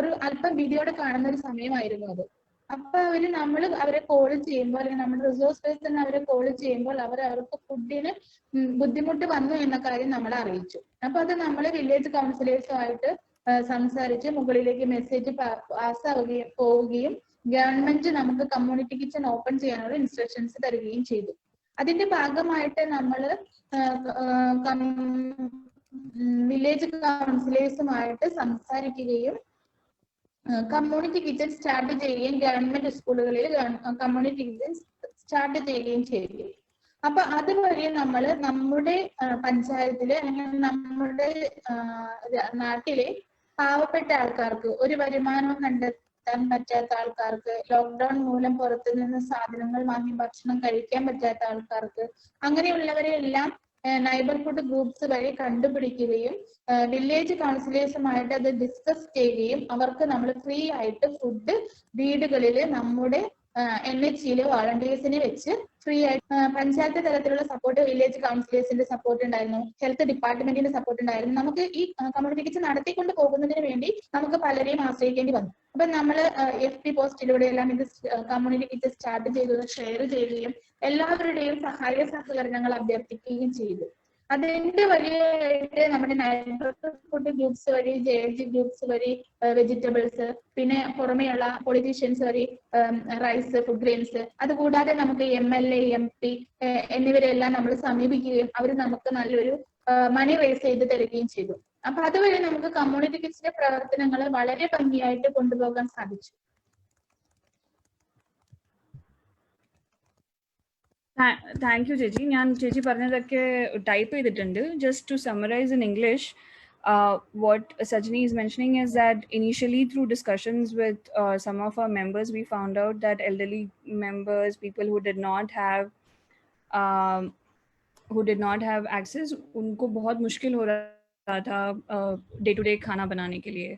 ഒരു അല്പം ഭീതിയോടെ കാണുന്ന ഒരു സമയമായിരുന്നു അത്. അപ്പൊ അവരെ കോൾ ചെയ്യുമ്പോൾ, അല്ലെങ്കിൽ നമ്മുടെ റിസോഴ്സ് പേഴ്സൺ അവരെ കോൾ ചെയ്യുമ്പോൾ അവർക്ക് ഫുഡിന് ബുദ്ധിമുട്ട് വന്നു എന്ന കാര്യം നമ്മളെ അറിയിച്ചു. അപ്പൊ അത് നമ്മൾ വില്ലേജ് കൗൺസിലേഴ്സുമായിട്ട് സംസാരിച്ച് മുകളിലേക്ക് മെസ്സേജ് പാസ്സാവുകയും പോവുകയും ഗവൺമെന്റ് നമുക്ക് കമ്മ്യൂണിറ്റി കിച്ചൺ ഓപ്പൺ ചെയ്യാനുള്ള ഇൻസ്ട്രക്ഷൻസ് തരികയും ചെയ്തു. അതിന്റെ ഭാഗമായിട്ട് നമ്മൾ വില്ലേജ് കൗൺസിലേഴ്സുമായിട്ട് സംസാരിക്കുകയും കമ്മ്യൂണിറ്റി കിച്ചൺ സ്റ്റാർട്ട് ചെയ്യുകയും ഗവൺമെന്റ് സ്കൂളുകളിൽ കമ്മ്യൂണിറ്റി കിച്ചൺ സ്റ്റാർട്ട് ചെയ്യുകയും ചെയ്തു. അപ്പൊ അതുവഴി നമ്മൾ നമ്മുടെ പഞ്ചായത്തില് അല്ലെങ്കിൽ നമ്മുടെ നാട്ടിലെ പാവപ്പെട്ട ആൾക്കാർക്ക്, ഒരു വരുമാനവും കണ്ടെത്താൻ പറ്റാത്ത ആൾക്കാർക്ക്, ലോക്ക്ഡൌൺ മൂലം പുറത്തു നിന്ന് സാധനങ്ങൾ വാങ്ങി ഭക്ഷണം കഴിക്കാൻ പറ്റാത്ത ആൾക്കാർക്ക്, അങ്ങനെയുള്ളവരെ എല്ലാം നൈബർഹുഡ് ഗ്രൂപ്പ്സ് വഴി കണ്ടുപിടിക്കുകയും വില്ലേജ് കൗൺസിലേഴ്സുമായിട്ട് അത് ഡിസ്കസ് ചെയ്യുകയും അവർക്ക് നമ്മൾ ഫ്രീ ആയിട്ട് ഫുഡ് വീടുകളിൽ നമ്മുടെ NHCയിലെ വളണ്ടിയേഴ്സിനെ വെച്ച് ഫ്രീ ആയിട്ട്, പഞ്ചായത്ത് തലത്തിലുള്ള സപ്പോർട്ട് വില്ലേജ് കൗൺസിലേഴ്സിന്റെ സപ്പോർട്ട് ഉണ്ടായിരുന്നു, ഹെൽത്ത് ഡിപ്പാർട്ട്മെന്റിന്റെ സപ്പോർട്ട് ഉണ്ടായിരുന്നു. നമുക്ക് ഈ കമ്മ്യൂണിറ്റി കിച്ചൺ നടത്തിക്കൊണ്ട് പോകുന്നതിന് വേണ്ടി നമുക്ക് പലരെയും ആശ്രയിക്കേണ്ടി വന്നു. അപ്പൊ നമ്മൾ FB പോസ്റ്റിലൂടെ എല്ലാം ഇത് കമ്മ്യൂണിറ്റി കിച്ചൺ സ്റ്റാർട്ട് ചെയ്തത് ഷെയർ ചെയ്യുകയും എല്ലാവരുടെയും സഹായ സഹകരണങ്ങൾ അഭ്യർത്ഥിക്കുകയും ചെയ്തു. അതിന്റെ വഴിയായിട്ട് നമ്മുടെ നൈബർഹുഡ് ഗ്രൂപ്പ്സ് വഴി, JLG ഗ്രൂപ്പ്സ് വഴി വെജിറ്റബിൾസ്, പിന്നെ പുറമെയുള്ള പൊളിറ്റീഷ്യൻസ് വഴി റൈസ്, ഫുഡ് ഗ്രെയിൻസ്, അതുകൂടാതെ നമുക്ക് MLA, MP എന്നിവരെല്ലാം നമ്മൾ സമീപിക്കുകയും അവർ നമുക്ക് നല്ലൊരു മണി റേസ് ചെയ്ത് തരികയും ചെയ്തു. അപ്പൊ അതുവഴി നമുക്ക് കമ്മ്യൂണിറ്റി കിച്ചന്റെ പ്രവർത്തനങ്ങൾ വളരെ ഭംഗിയായിട്ട് കൊണ്ടുപോകാൻ സാധിച്ചു. Thank you, ചേച്ചി. ഞാൻ ചേച്ചി പറഞ്ഞതൊക്കെ ടൈപ്പ് ചെയ്തിട്ടുണ്ട്. Just to summarize in English, what Sajni is mentioning is that initially through discussions with some of our members, we found out that elderly members, people who did not have access, उनको बहुत मुश्किल हो रहा था day to day खाना बनाने के लिए.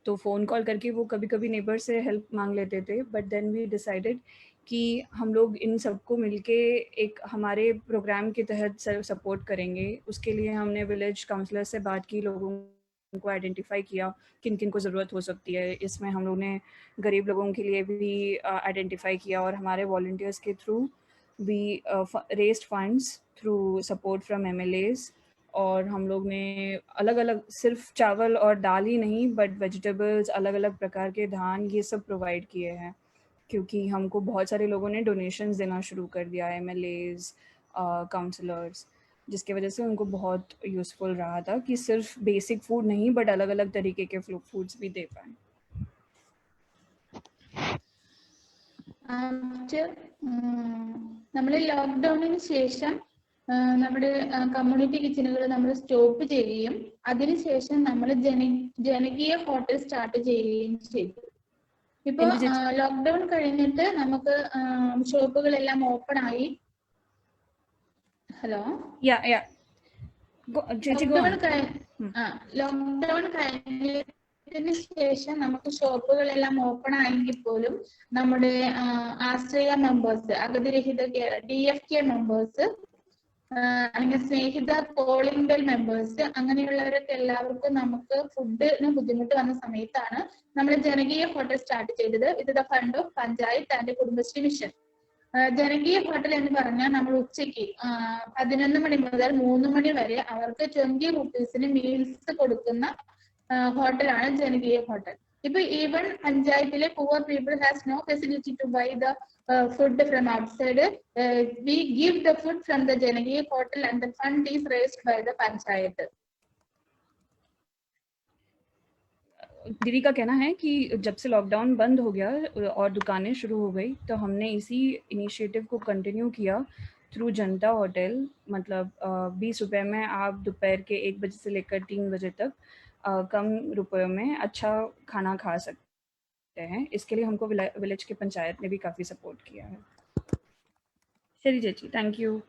तो फ़ोन कॉल करके वो कभी कभी नेबर से हेल्प मांग लेते थे. बट देन वी डिसाइडेड कि हम लोग इन सबको मिलके एक हमारे प्रोग्राम के तहत सपोर्ट करेंगे. उसके लिए हमने विलेज काउंसलर से बात की, लोगों को आइडेंटिफाई किया किन किन को ज़रूरत हो सकती है. इसमें हम लोग ने गरीब लोगों के लिए भी आइडेंटिफाई किया और हमारे वॉलंटियर्स के through we raised funds through support from MLAs. और हम लोग ने अलग अलग सिर्फ चावल और दाल ही नहीं बट वेजिटेबल्स, अलग अलग प्रकार के धान, ये सब प्रोवाइड किए हैं. क्योंकि हमको बहुत सारे लोगों ने डोनेशंस देना शुरू कर दिया, MLAs, काउंसलर्स, जिसकी वजह से उनको बहुत यूज़फुल रहा था कि सिर्फ बेसिक फूड नहीं बट अलग अलग तरीके के फूड्स भी दे पाए. നമ്മൾ ലോക്ക്ഡൌണിന് ശേഷം നമ്മുടെ കമ്മ്യൂണിറ്റി കിച്ചണുകൾ നമ്മൾ സ്റ്റോപ്പ് ചെയ്യുകയും അതിനുശേഷം നമ്മൾ ജനകീയ ഹോട്ടൽ സ്റ്റാർട്ട് ചെയ്യുകയും ചെയ്തു. ഇപ്പൊ ലോക്ക്ഡൌൺ കഴിഞ്ഞിട്ട് നമുക്ക് ഷോപ്പുകളെല്ലാം ഓപ്പൺ ആയി. ഹലോ, ലോക്ക്ഡൌൺ കഴിഞ്ഞതിന് ശേഷം നമുക്ക് ഷോപ്പുകളെല്ലാം ഓപ്പൺ ആയെങ്കിൽ പോലും നമ്മുടെ ആശ്രയ മെമ്പേഴ്സ്, അഗതിരഹിത DFK മെമ്പേഴ്സ്, അല്ലെങ്കിൽ സ്നേഹിത കോളിംഗ് ബെൽ മെമ്പേഴ്സ്, അങ്ങനെയുള്ളവരൊക്കെ എല്ലാവർക്കും നമുക്ക് ഫുഡിന് ബുദ്ധിമുട്ട് വന്ന സമയത്താണ് നമ്മൾ ജനകീയ ഹോട്ടൽ സ്റ്റാർട്ട് ചെയ്തത്. ഇത് the fund of panchayat and Kudumbashree mission. ജനകീയ ഹോട്ടൽ എന്ന് പറഞ്ഞാൽ നമ്മൾ ഉച്ചയ്ക്ക് 11 മണി മുതൽ 3 മണി വരെ അവർക്ക് 20 rupeesന് മീൽസ് കൊടുക്കുന്ന ഹോട്ടലാണ് ജനകീയ ഹോട്ടൽ. ഇപ്പൊ ഈവൻ പഞ്ചായത്തിലെ poor people has no facility to buy the food from outside. We give the food from the Janagir hotel and the fund is raised by the panchayat. दीदी का कहना है कि जब से लॉकडाउन बंद हो गया और दुकानें शुरू हो गई तो हमने इसी इनिशिएटिव को कंटिन्यू किया थ्रू जनता होटल. मतलब 20 रुपए में आप दोपहर के 1 बजे से लेकर 3 बजे तक कम रुपयों में अच्छा खाना खा सकते हैं। इसके लिए हमको विलेज की पंचायत ने भी काफ़ी सपोर्ट किया है। Shri ji, thank you.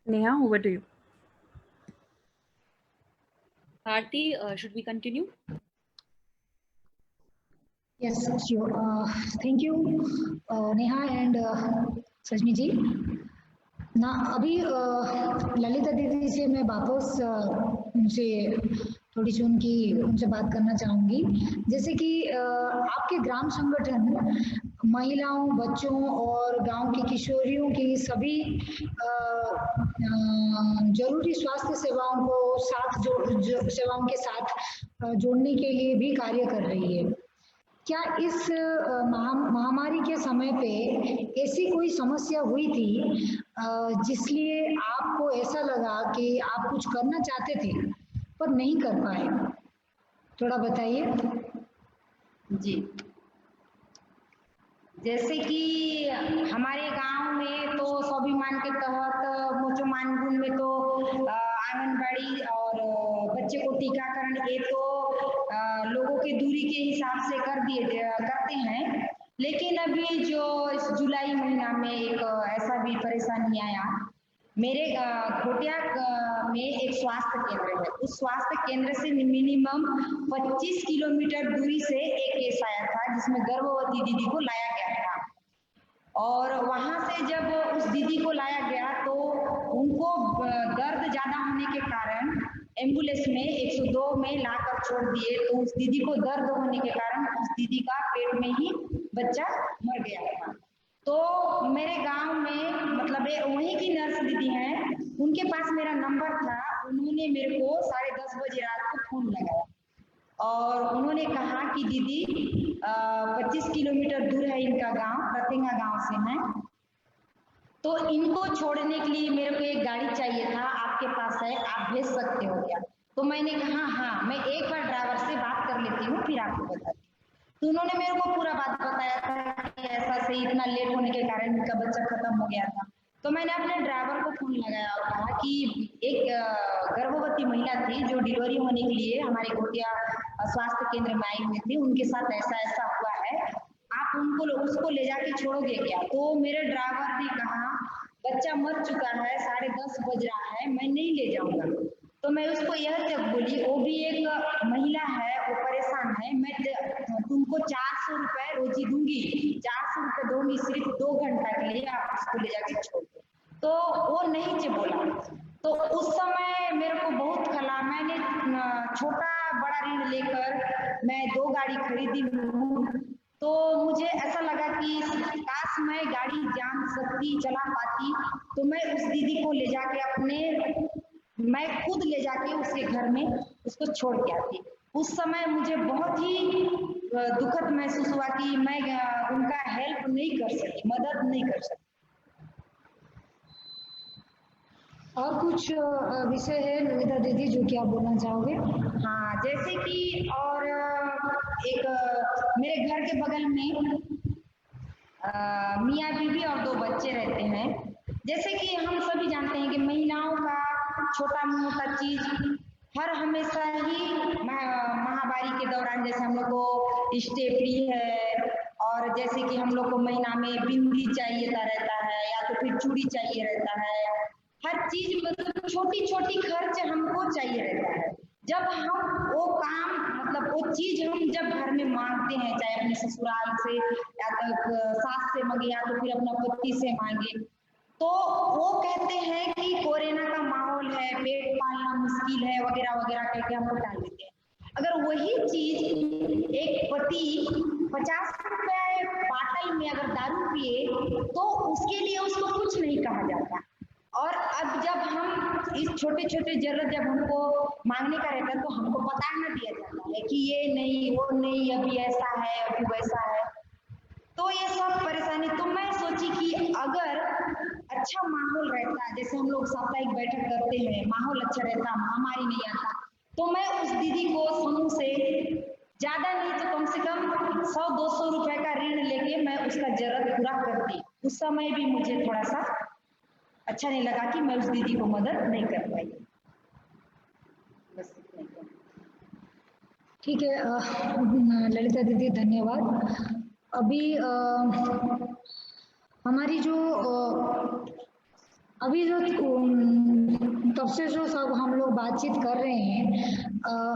Neha, over to you. Aarti, should we continue? Yes, sure. Thank you, Neha and Sajni ji. ना अभी ललिता दीदी से मैं वापस उनसे थोड़ी सी उनसे बात करना चाहूँगी। जैसे कि आपके ग्राम संगठन महिलाओं, बच्चों और गांव की किशोरियों की सभी जरूरी स्वास्थ्य सेवाओं को सेवाओं के साथ जोड़ने के लिए भी कार्य कर रही है। क्या इस महामारी के समय पे ऐसी कोई समस्या हुई थी जिसलिए आपको ऐसा लगा कि आप कुछ करना चाहते थे पर नहीं कर पाए? थोड़ा बताइए। जी, जैसे कि हमारे गांव में तो स्वाभिमान के तहत मोचोमानगुन में तो आंगनबाड़ी और बच्चे को टीकाकरण ये तो लोगों की दूरी के हिसाब से करते हैं। लेकिन अभी जो इस जुलाई महीना में एक ऐसा भी परेशानी आया। मेरे घोटिया में एक स्वास्थ्य केंद्र है। उस स्वास्थ्य केंद्र से मिनिमम 25 किलोमीटर दूरी से एक केस आया था जिसमें गर्भवती दीदी को लाया गया था। और वहां से जब उस दीदी को लाया गया तो उनको दर्द ज्यादा होने के कारण एम्बुलेंस में 102 में लाकर छोड़ दिए। तो उस दीदी को दर्द होने के कारण उस दीदी का पेट में ही बच्चा मर गया था। तो मेरे गांव में मतलब वहीं की नर्स दीदी हैं, उनके पास मेरा नंबर था। उन्होंने मेरे को 10:30 बजे रात को फोन लगाया और उन्होंने कहा कि दीदी 25 किलोमीटर दूर है इनका गांव, रतेंगा गांव से है, तो इनको छोड़ने के लिए मेरे को एक गाड़ी चाहिए था, आपके पास है, आप भेज सकते हो क्या? तो मैंने कहा हाँ, मैं एक बार ड्राइवर से बात कर लेती हूँ फिर आपको बताती हूँ। तो उन्होंने मेरे को पूरा बात बताया था कि ऐसा से इतना लेट होने के कारण इनका बच्चा खत्म हो गया था। तो मैंने अपने ड्राइवर को फोन लगाया और कहा कि एक गर्भवती महिला थी जो डिलीवरी होने के लिए हमारे घोटिया स्वास्थ्य केंद्र में आई हुई थी, उनके साथ ऐसा ऐसा हुआ है, आप उसको ले जाके छोड़ोगे क्या? तो मेरे ड्राइवर ने कहा बच्चा मर चुका है, 10:30 बज रहा है, मैं नहीं ले जाऊंगा। तो मैं उसको यह जब बोली, वो भी एक महिला है, वो परेशान है, मैं तुमको 400 रुपए रोजी दूंगी, 400 रुपए दूंगी सिर्फ 2 घंटा के लिए, आप उसको ले जाके छोड़ दो। तो वो नहीं बोला। तो उस समय मेरे को बहुत खला, मैंने छोटा बड़ा ऋण लेकर मैं 2 गाड़ी खरीदी हूँ। तो मुझे ऐसा लगा कि काश मैं गाड़ी जान सकती, चला पाती, तो मैं उस दीदी को ले जाके मैं खुद ले जाके उसके घर में उसको छोड़ के आती। उस समय मुझे बहुत ही दुखद महसूस हुआ कि मैं उनका हेल्प नहीं कर सकी, मदद नहीं कर सकी। और कुछ विषय है ललिता दीदी जो कि आप बोलना चाहोगे? हाँ, जैसे कि और एक मेरे घर के बगल में मियाँ बीवी और 2 बच्चे रहते हैं। जैसे कि हम सभी जानते हैं कि महिलाओं का छोटा मोटा चीज हर हमेशा ही महामारी के दौरान, जैसे हम लोग को स्टेपरी है और जैसे कि हम लोग को महीना में बिंदी चाहिए रहता है या तो फिर चूड़ी चाहिए रहता है, हर चीज मतलब छोटी छोटी खर्च हमको चाहिए रहता है। जब हम वो काम मतलब वो चीज हम जब घर में मांगते हैं, चाहे अपने ससुराल से या तो सास से मांगे या तो फिर अपना पति से मांगे, तो वो कहते हैं कि कोरोना का माहौल है, पेट पालना मुश्किल है वगैरह वगैरह करके हमको टाल देते हैं। अगर वही चीज एक पति 50 रुपए बाटल में अगर दारू पिए तो उसके लिए उसको कुछ नहीं कहा जाता। और अब जब हम इस छोटे छोटे जरूरत जब हमको मांगने का रहता है तो हमको बताना दिया जाता है कि ये नहीं वो नहीं, अभी ऐसा है अभी वैसा है, तो ये सब परेशानी। तो मैं सोची कि अगर अच्छा माहौल रहता, जैसे हम लोग साप्ताहिक बैठक करते हैं, माहौल अच्छा रहता, महामारी नहीं आता, तो मैं उस दीदी को समूह से ज्यादा नहीं तो कम से कम 100-200 रुपए का ऋण लेके मैं उसका जरूरत पूरा करती। उस समय भी मुझे थोड़ा सा अच्छा नहीं लगा कि मैं उस दीदी को मदद नहीं कर पाई। बस ठीक है, ललिता दीदी धन्यवाद। अभी हमारी जो अभी जो तब से जो सब हम लोग बातचीत कर रहे हैं,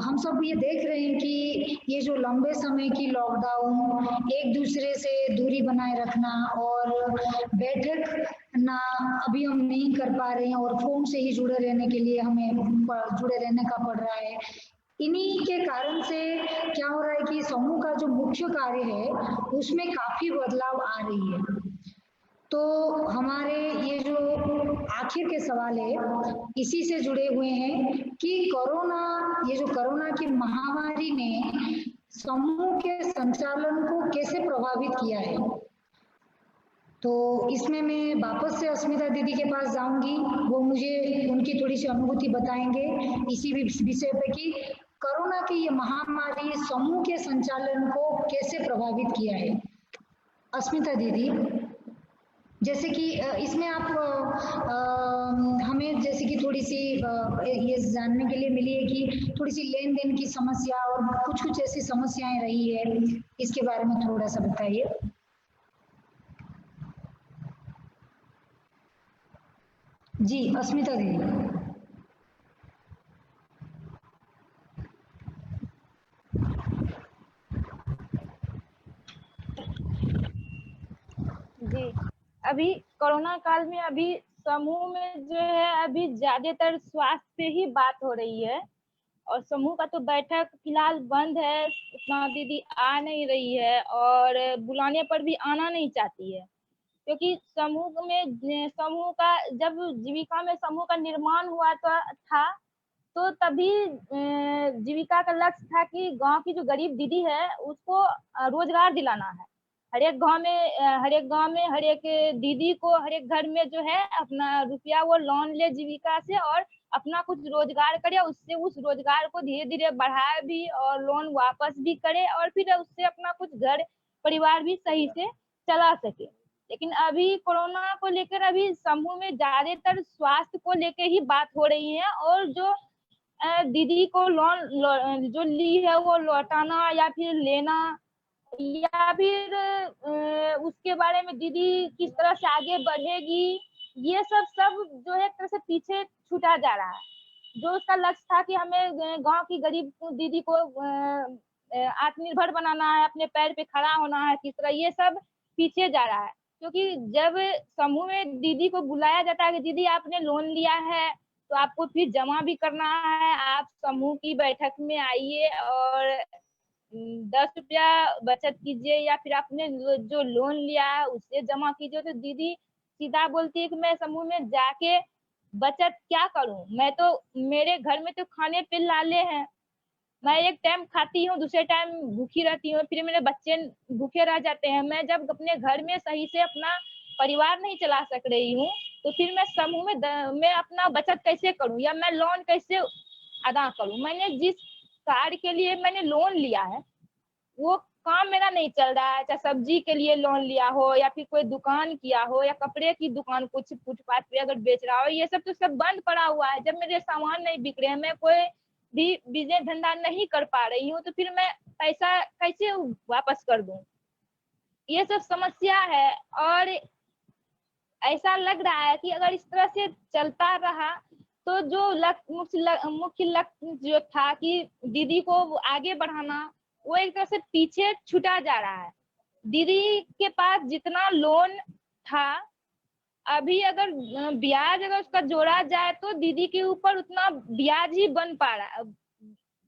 हम सब ये देख रहे हैं कि ये जो लंबे समय की लॉकडाउन, एक दूसरे से दूरी बनाए रखना और बैठक ना अभी हम नहीं कर पा रहे हैं और फोन से ही जुड़े रहने के लिए हमें जुड़े रहने का पड़ रहा है। इन्हीं के कारण से क्या हो रहा है कि समूह का जो मुख्य कार्य है उसमें काफी बदलाव आ रही है। तो हमारे ये जो आखिर के सवाल है इसी से जुड़े हुए हैं कि ये जो कोरोना की महामारी ने समूह के संचालन को कैसे प्रभावित किया है। तो इसमें मैं वापस से अस्मिता दीदी के पास जाऊंगी, वो मुझे उनकी थोड़ी सी अनुभूति बताएंगे इसी विषय पे कि कोरोना की ये महामारी समूह के संचालन को कैसे प्रभावित किया है। अस्मिता दीदी, जैसे कि इसमें आप हमें जैसे कि थोड़ी सी ये जानने के लिए मिली है कि थोड़ी सी लेन देन की समस्या और कुछ ऐसी समस्याएं रही है, इसके बारे में थोड़ा सा बताइए। जी अस्मिता दीदी। जी, अभी कोरोना काल में अभी समूह में जो है अभी ज्यादातर स्वास्थ्य पे ही बात हो रही है और समूह का तो बैठक फिलहाल बंद है, उतना दीदी आ नहीं रही है और बुलाने पर भी आना नहीं चाहती है, क्योंकि समूह का जब जीविका में समूह का निर्माण हुआ था तो तभी जीविका का लक्ष्य था कि गांव की जो गरीब दीदी है उसको रोजगार दिलाना है। हर एक गांव में हर एक दीदी को हर एक घर में जो है अपना रुपया वो लोन ले जीविका से और अपना कुछ रोजगार करे, उससे उस रोजगार को धीरे धीरे बढ़ाए भी और लोन वापस भी करे और फिर उससे अपना कुछ घर परिवार भी सही से चला सके। लेकिन अभी कोरोना को लेकर अभी समूह में ज्यादातर स्वास्थ्य को लेकर ही बात हो रही है और जो दीदी को लोन जो ली है वो लौटाना या फिर लेना या फिर उसके बारे में दीदी किस तरह से आगे बढ़ेगी, ये सब जो है एक तरह से पीछे छूटा जा रहा है। जो उसका लक्ष्य था कि हमें गांव की गरीब दीदी को आत्मनिर्भर बनाना है, अपने पैर पे खड़ा होना है, किस तरह ये सब पीछे जा रहा है। क्योंकि जब समूह में दीदी को बुलाया जाता है कि दीदी आपने लोन लिया है तो आपको फिर जमा भी करना है, आप समूह की बैठक में आइए और 10 रुपया बचत कीजिए या फिर आपने जो लोन लिया है उससे जमा कीजिए। तो दीदी सीधा बोलती है कि मैं समूह में जाके बचत क्या करूं, मैं तो मेरे घर में तो खाने पे लाले हैं, मैं एक टाइम खाती हूँ दूसरे टाइम भूखी रहती हूँ, फिर मेरे बच्चे भूखे रह जाते हैं, मैं जब अपने घर में सही से अपना परिवार नहीं चला सक रही हूँ तो फिर मैं समूह में मैं अपना बचत कैसे करूं या मैं लोन कैसे अदा करूं। मैंने जिस कार्य के लिए मैंने लोन लिया है वो काम मेरा नहीं चल रहा है, चाहे सब्जी के लिए लोन लिया हो या फिर कोई दुकान किया हो या कपड़े की दुकान कुछ फुटपाथ पे अगर बेच रहा हो, ये सब तो सब बंद पड़ा हुआ है। जब मेरे सामान नहीं बिक रहे हैं, मैं कोई भी बिजनेस धंधा नहीं कर पा रही हूँ तो फिर मैं पैसा कैसे वापस कर दूं, ये सब समस्या है। और ऐसा लग रहा है कि अगर इस तरह से चलता रहा तो जो मुख्य लक्ष्य जो था कि दीदी को आगे बढ़ाना वो एक तरह से पीछे छूटा जा रहा है। दीदी के पास जितना लोन था अभी अगर ब्याज अगर उसका जोड़ा जाए तो दीदी के ऊपर उतना ब्याज ही बन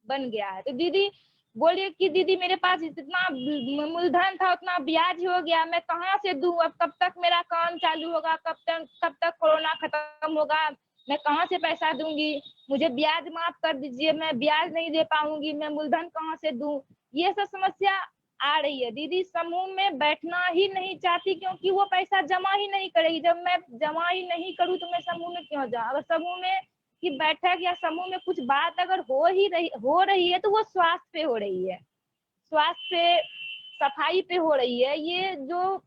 गया है। तो दीदी बोलिए कि दीदी मेरे पास इतना मूलधन था उतना ब्याज हो गया, मैं कहाँ से दूं, अब कब तक मेरा काम चालू होगा, कब तक कोरोना खत्म होगा, मैं कहाँ से पैसा दूंगी, मुझे ब्याज माफ कर दीजिए, मैं ब्याज नहीं दे पाऊंगी, मैं मूलधन कहाँ से दूं, ये सब समस्या आ रही है। दीदी समूह में बैठना ही नहीं चाहती क्योंकि वो पैसा जमा ही नहीं करेगी। जब मैं जमा ही नहीं करूँ तो मैं समूह में क्यों जाऊँ। अगर समूह में की बैठक या समूह में कुछ बात अगर हो रही है तो वो स्वास्थ्य पे हो रही है, स्वास्थ्य पे सफाई पे हो रही है। ये जो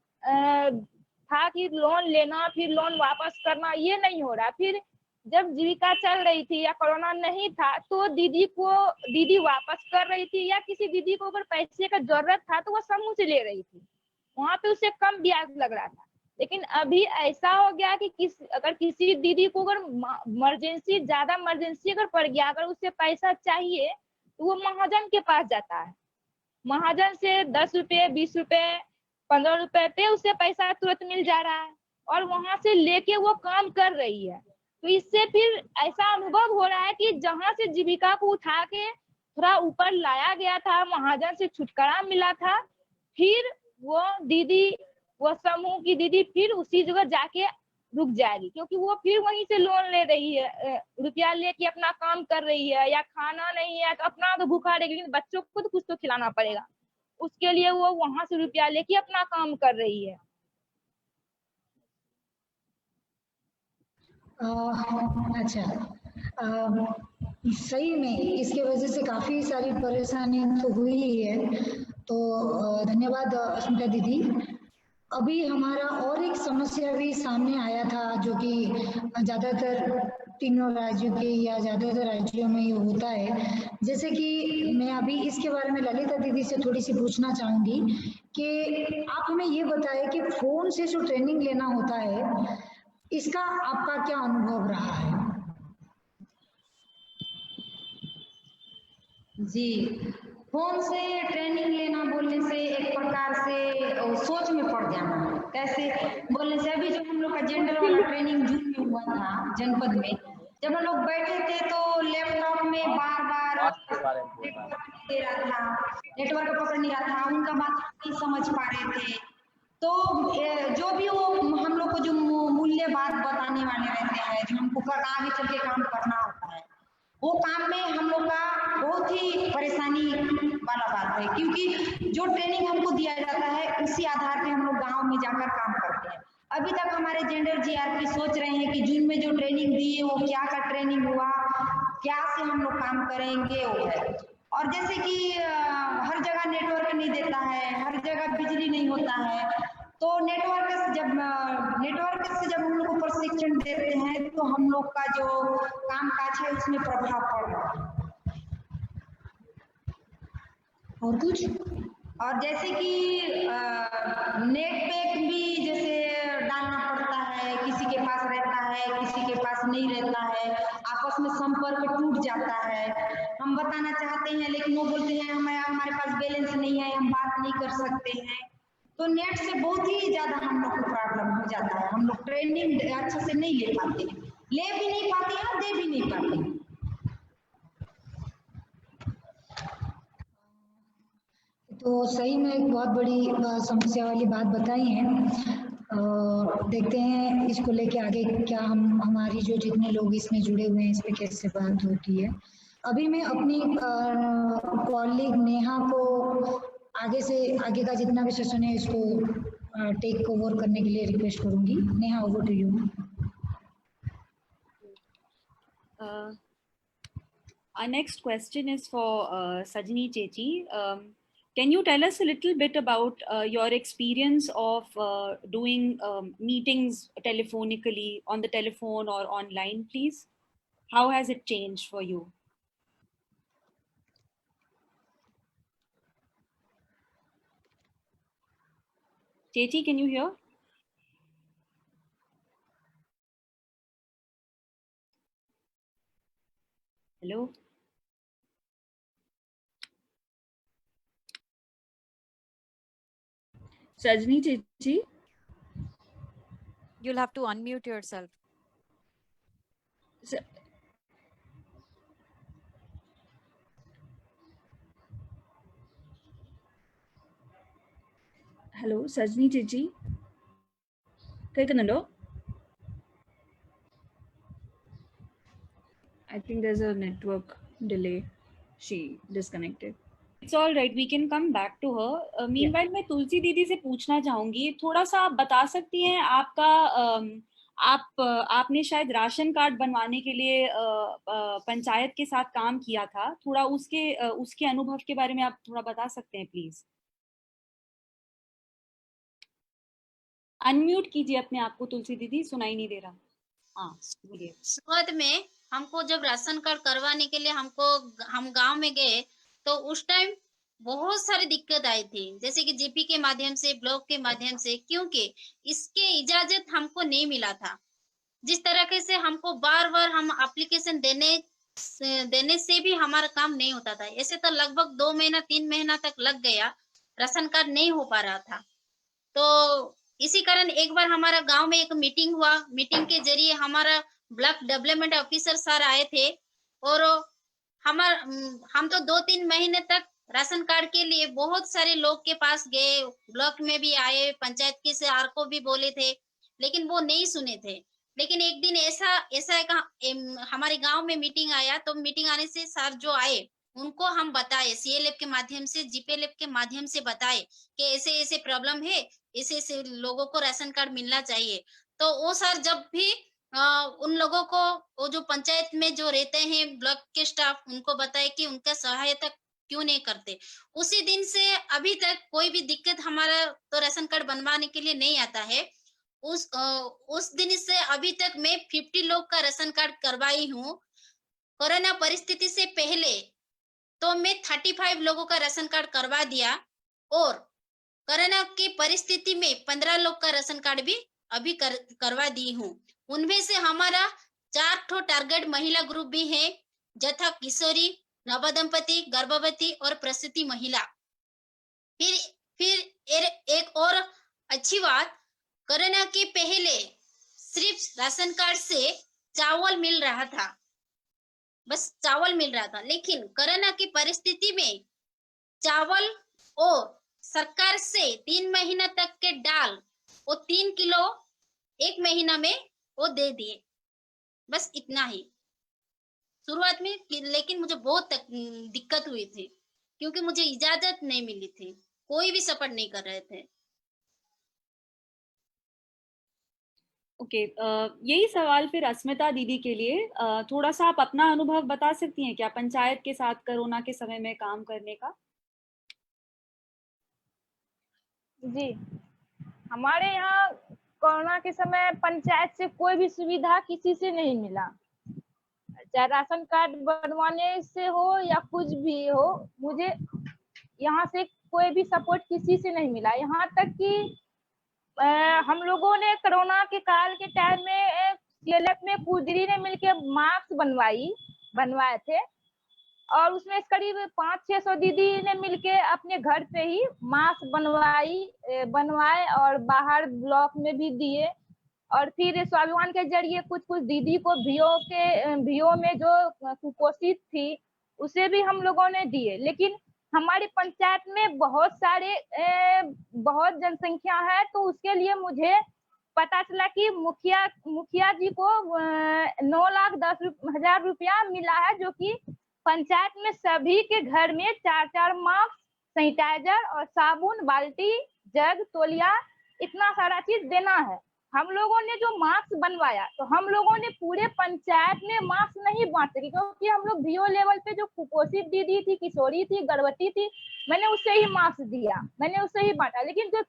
था कि लोन लेना फिर लोन वापस करना ये नहीं हो रहा। फिर जब जीविका चल रही थी या कोरोना नहीं था तो दीदी वापस कर रही थी, या किसी दीदी को अगर पैसे का जरूरत था तो वो समूह से ले रही थी, वहां पे उसे कम ब्याज लग रहा था। लेकिन अभी ऐसा हो गया कि अगर किसी दीदी को अगर ज्यादा इमरजेंसी अगर पड़ गया, अगर उसे पैसा चाहिए तो वो महाजन के पास जाता है, महाजन से 10 रुपए 20 रुपए 15 रुपए पे उसे पैसा तुरंत मिल जा रहा है और वहां से लेके वो काम कर रही है। तो इससे फिर ऐसा अनुभव हो रहा है कि जहां से जीविका को उठा के थोड़ा ऊपर लाया गया था, महाजन से छुटकारा मिला था, फिर वो समूह की दीदी फिर उसी जगह जाके रुक जाएगी, क्योंकि वो फिर वहीं से लोन ले रही है, रुपया लेके अपना काम कर रही है, या खाना नहीं है तो अपना तो भूखा रहेगी, लेकिन बच्चों को तो कुछ तो खिलाना पड़ेगा, उसके लिए वो वहां से रुपया लेके अपना काम कर रही है। अच्छा, सही में इसके वजह से काफ़ी सारी परेशानी तो हुई ही है। तो धन्यवाद अस्मिता दीदी। अभी हमारा और एक समस्या भी सामने आया था जो कि ज़्यादातर तीनों राज्यों के या ज़्यादातर राज्यों में ये होता है। जैसे कि मैं अभी इसके बारे में ललिता दीदी से थोड़ी सी पूछना चाहूँगी कि आप हमें ये बताएं कि फ़ोन से जो ट्रेनिंग लेना होता है इसका आपका क्या अनुभव रहा है? जी, फोन से ट्रेनिंग लेना बोलने से एक प्रकार से सोच में पड़ जाना। कैसे बोलने से, अभी जो हम लोग का जेंडर वाला ट्रेनिंग जून में हुआ था जनपद में, जब हम लोग बैठे थे तो लैपटॉप में बार बार नेटवर्क पकड़ नहीं रहा था, उनका बात नहीं समझ पा रहे थे। तो जो भी वो हम लोग को जो मूल्य बात बताने वाले रहते हैं, जो हमको आगे चल के काम करना होता है, वो काम में हम लोग का बहुत ही परेशानी वाला बात है, क्योंकि जो ट्रेनिंग हमको दिया जाता है उसी आधार पे हम लोग गांव में जाकर काम करते हैं। अभी तक हमारे जेंडर जीआरपी सोच रहे हैं कि जून में जो ट्रेनिंग दी है वो क्या का ट्रेनिंग हुआ, क्या से हम लोग काम करेंगे वो है। और जैसे कि हर जगह नेटवर्क नहीं देता है, हर जगह बिजली नहीं होता है, तो नेटवर्क से जब हम लोग को प्रशिक्षण देते हैं तो हम लोग का जो काम काज है उसमें प्रभाव पड़ रहा है। और कुछ? और जैसे कि नेट पैक भी जैसे डालना पड़ता है, किसी के पास रहता है किसी के पास नहीं रहता है, आपस में संपर्क टूट जाता है। हम बताना चाहते हैं लेकिन वो बोलते हैं हमारे पास बैलेंस नहीं है, हम बात नहीं कर सकते हैं। तो नेट से बहुत ही ज्यादा हम लोग को प्रॉब्लम हो जाता है, हम लोग ट्रेनिंग अच्छे से नहीं ले पाते, ले भी नहीं पाते हैं, दे भी नहीं पाते। तो सही में एक बहुत बड़ी समस्या वाली बात बताई है। देखते हैं इसको लेके आगे क्या हमारी जो जितने लोग इसमें जुड़े हुए हैं इस पे कैसे बात होती है। अभी मैं अपनी कॉलीग नेहा को आगे का जितना भी सेशन है इसको टेक ओवर करने के लिए रिक्वेस्ट करूंगी। Neha, over to you. Our next question is for Sajni Chechi. Can you tell us a little bit about your experience of doing meetings telephonically, on the telephone or online, please? How has it changed for you? Chechi, can you hear? Hello? Sajni Chechi? You'll have to unmute yourself. Hello, Sajni Chechi? കേൾക്കുന്നുണ്ടോ? I think there's a network delay. She disconnected. It's all right. We can come back to her. Meanwhile, मैं तुलसी दीदी से पूछना चाहूंगी, थोड़ा सा आप बता सकती हैं आपका आपने शायद राशन कार्ड बनवाने के लिए पंचायत के साथ काम किया था, थोड़ा उसके अनुभव के बारे में आप थोड़ा बता सकते हैं प्लीज? अनम्यूट कीजिए अपने आप को तुलसी दीदी, सुनाई नहीं दे रहा। हाँ बोलिए। शुरुआत में हमको जब राशन कार्ड करवाने के लिए हम गांव में गए, तो उस टाइम बहुत सारी दिक्कत आई थी, जैसे कि जीपी के माध्यम से, ब्लॉक के माध्यम से, क्योंकि इसके इजाजत हमको नहीं मिला था। जिस तरीके से हमको बार बार हम एप्लीकेशन देने से भी हमारा काम नहीं होता था। ऐसे तो लगभग 2 महीना 3 महीना तक लग गया, राशन कार्ड नहीं हो पा रहा था। तो इसी कारण एक बार हमारा गांव में एक मीटिंग हुआ। मीटिंग के जरिए हमारा ब्लॉक डेवलपमेंट ऑफिसर सर आए थे, और हम तो 2-3 महीने तक राशन कार्ड के लिए बहुत सारे लोग के पास गए, ब्लॉक में भी आए, पंचायत के से आर को भी बोले थे, लेकिन वो नहीं सुने थे। लेकिन एक दिन ऐसा हमारे गांव में मीटिंग आया, तो मीटिंग आने से सर जो आए उनको हम बताए, सीएलएफ के माध्यम से, जीपीएलएफ के माध्यम से बताए कि ऐसे ऐसे प्रॉब्लम है, ऐसे लोगों को राशन कार्ड मिलना चाहिए। तो वो सर जब भी उन लोगों को, वो जो पंचायत में जो रहते हैं ब्लॉक के स्टाफ, उनको बताए कि उनका सहायता क्यों नहीं करते। उसी दिन से अभी तक कोई भी दिक्कत हमारा तो राशन कार्ड बनवाने के लिए नहीं आता है। उस दिन से अभी तक मैं 50 लोग का राशन कार्ड करवाई हूँ। कोरोना परिस्थिति से पहले तो मैं 35 लोगों का राशन कार्ड करवा दिया, और कोरोना की परिस्थिति में 15 लोग का राशन कार्ड भी अभी करवा दी हूँ। उनमें से हमारा 4 टारगेट महिला ग्रुप भी है, यथा किशोरी, नवदंपति, गर्भवती और प्रसूति महिला। फिर एक और अच्छी बात, कोरोना के पहले सिर्फ राशन कार्ड से चावल मिल रहा था, बस चावल मिल रहा था। लेकिन कोरोना की परिस्थिति में चावल और सरकार से 3 महीना तक के दाल, वो 3 किलो 1 महीना में वो दे दिए, बस इतना ही शुरुआत में। लेकिन मुझे बहुत दिक्कत हुई थी, क्योंकि मुझे इजाजत नहीं मिली थी, कोई भी सपोर्ट नहीं कर रहे थे। ओके, यही सवाल फिर अस्मिता दीदी के लिए। थोड़ा सा आप अपना अनुभव बता सकती हैं क्या पंचायत के साथ कोरोना के समय में काम करने का? जी, हमारे यहाँ कोरोना के समय पंचायत से कोई भी सुविधा किसी से नहीं मिला, चाहे राशन कार्ड बनवाने से हो या कुछ भी हो। मुझे यहाँ से कोई भी सपोर्ट किसी से नहीं मिला। यहाँ तक कि हम लोगों ने कोरोना के काल के टाइम में सीएलएफ में पूजरी ने मिलके मास्क बनवाए थे, और उसमें करीब 500-600 दीदी ने मिलके अपने घर पे ही मास्क बनवाए और बाहर ब्लॉक में भी दिए। और फिर स्वाभिमान के जरिए कुछ दीदी को भीओ में जो कुपोषित थी उसे भी हम लोगों ने दिए। लेकिन हमारी पंचायत में बहुत जनसंख्या है, तो उसके लिए मुझे पता चला कि मुखिया जी को 9,10,000 रुपया मिला है, जो कि पंचायत में सभी के घर में 4-4 मास्क, सैनिटाइजर और साबुन, बाल्टी, जग, तौलिया, इतना सारा चीज देना है। हम लोगों ने जो मास्क बनवाया, तो हम लोगों ने पूरे पंचायत में मास्क नहीं बांट सके, क्योंकि हम लोग भीओ लेवल पे जो कुपोषित दीदी थी, किशोरी थी, गर्भवती थी, मैंने उससे ही मास्क दिया, मैंने उससे ही बांटा। लेकिन जो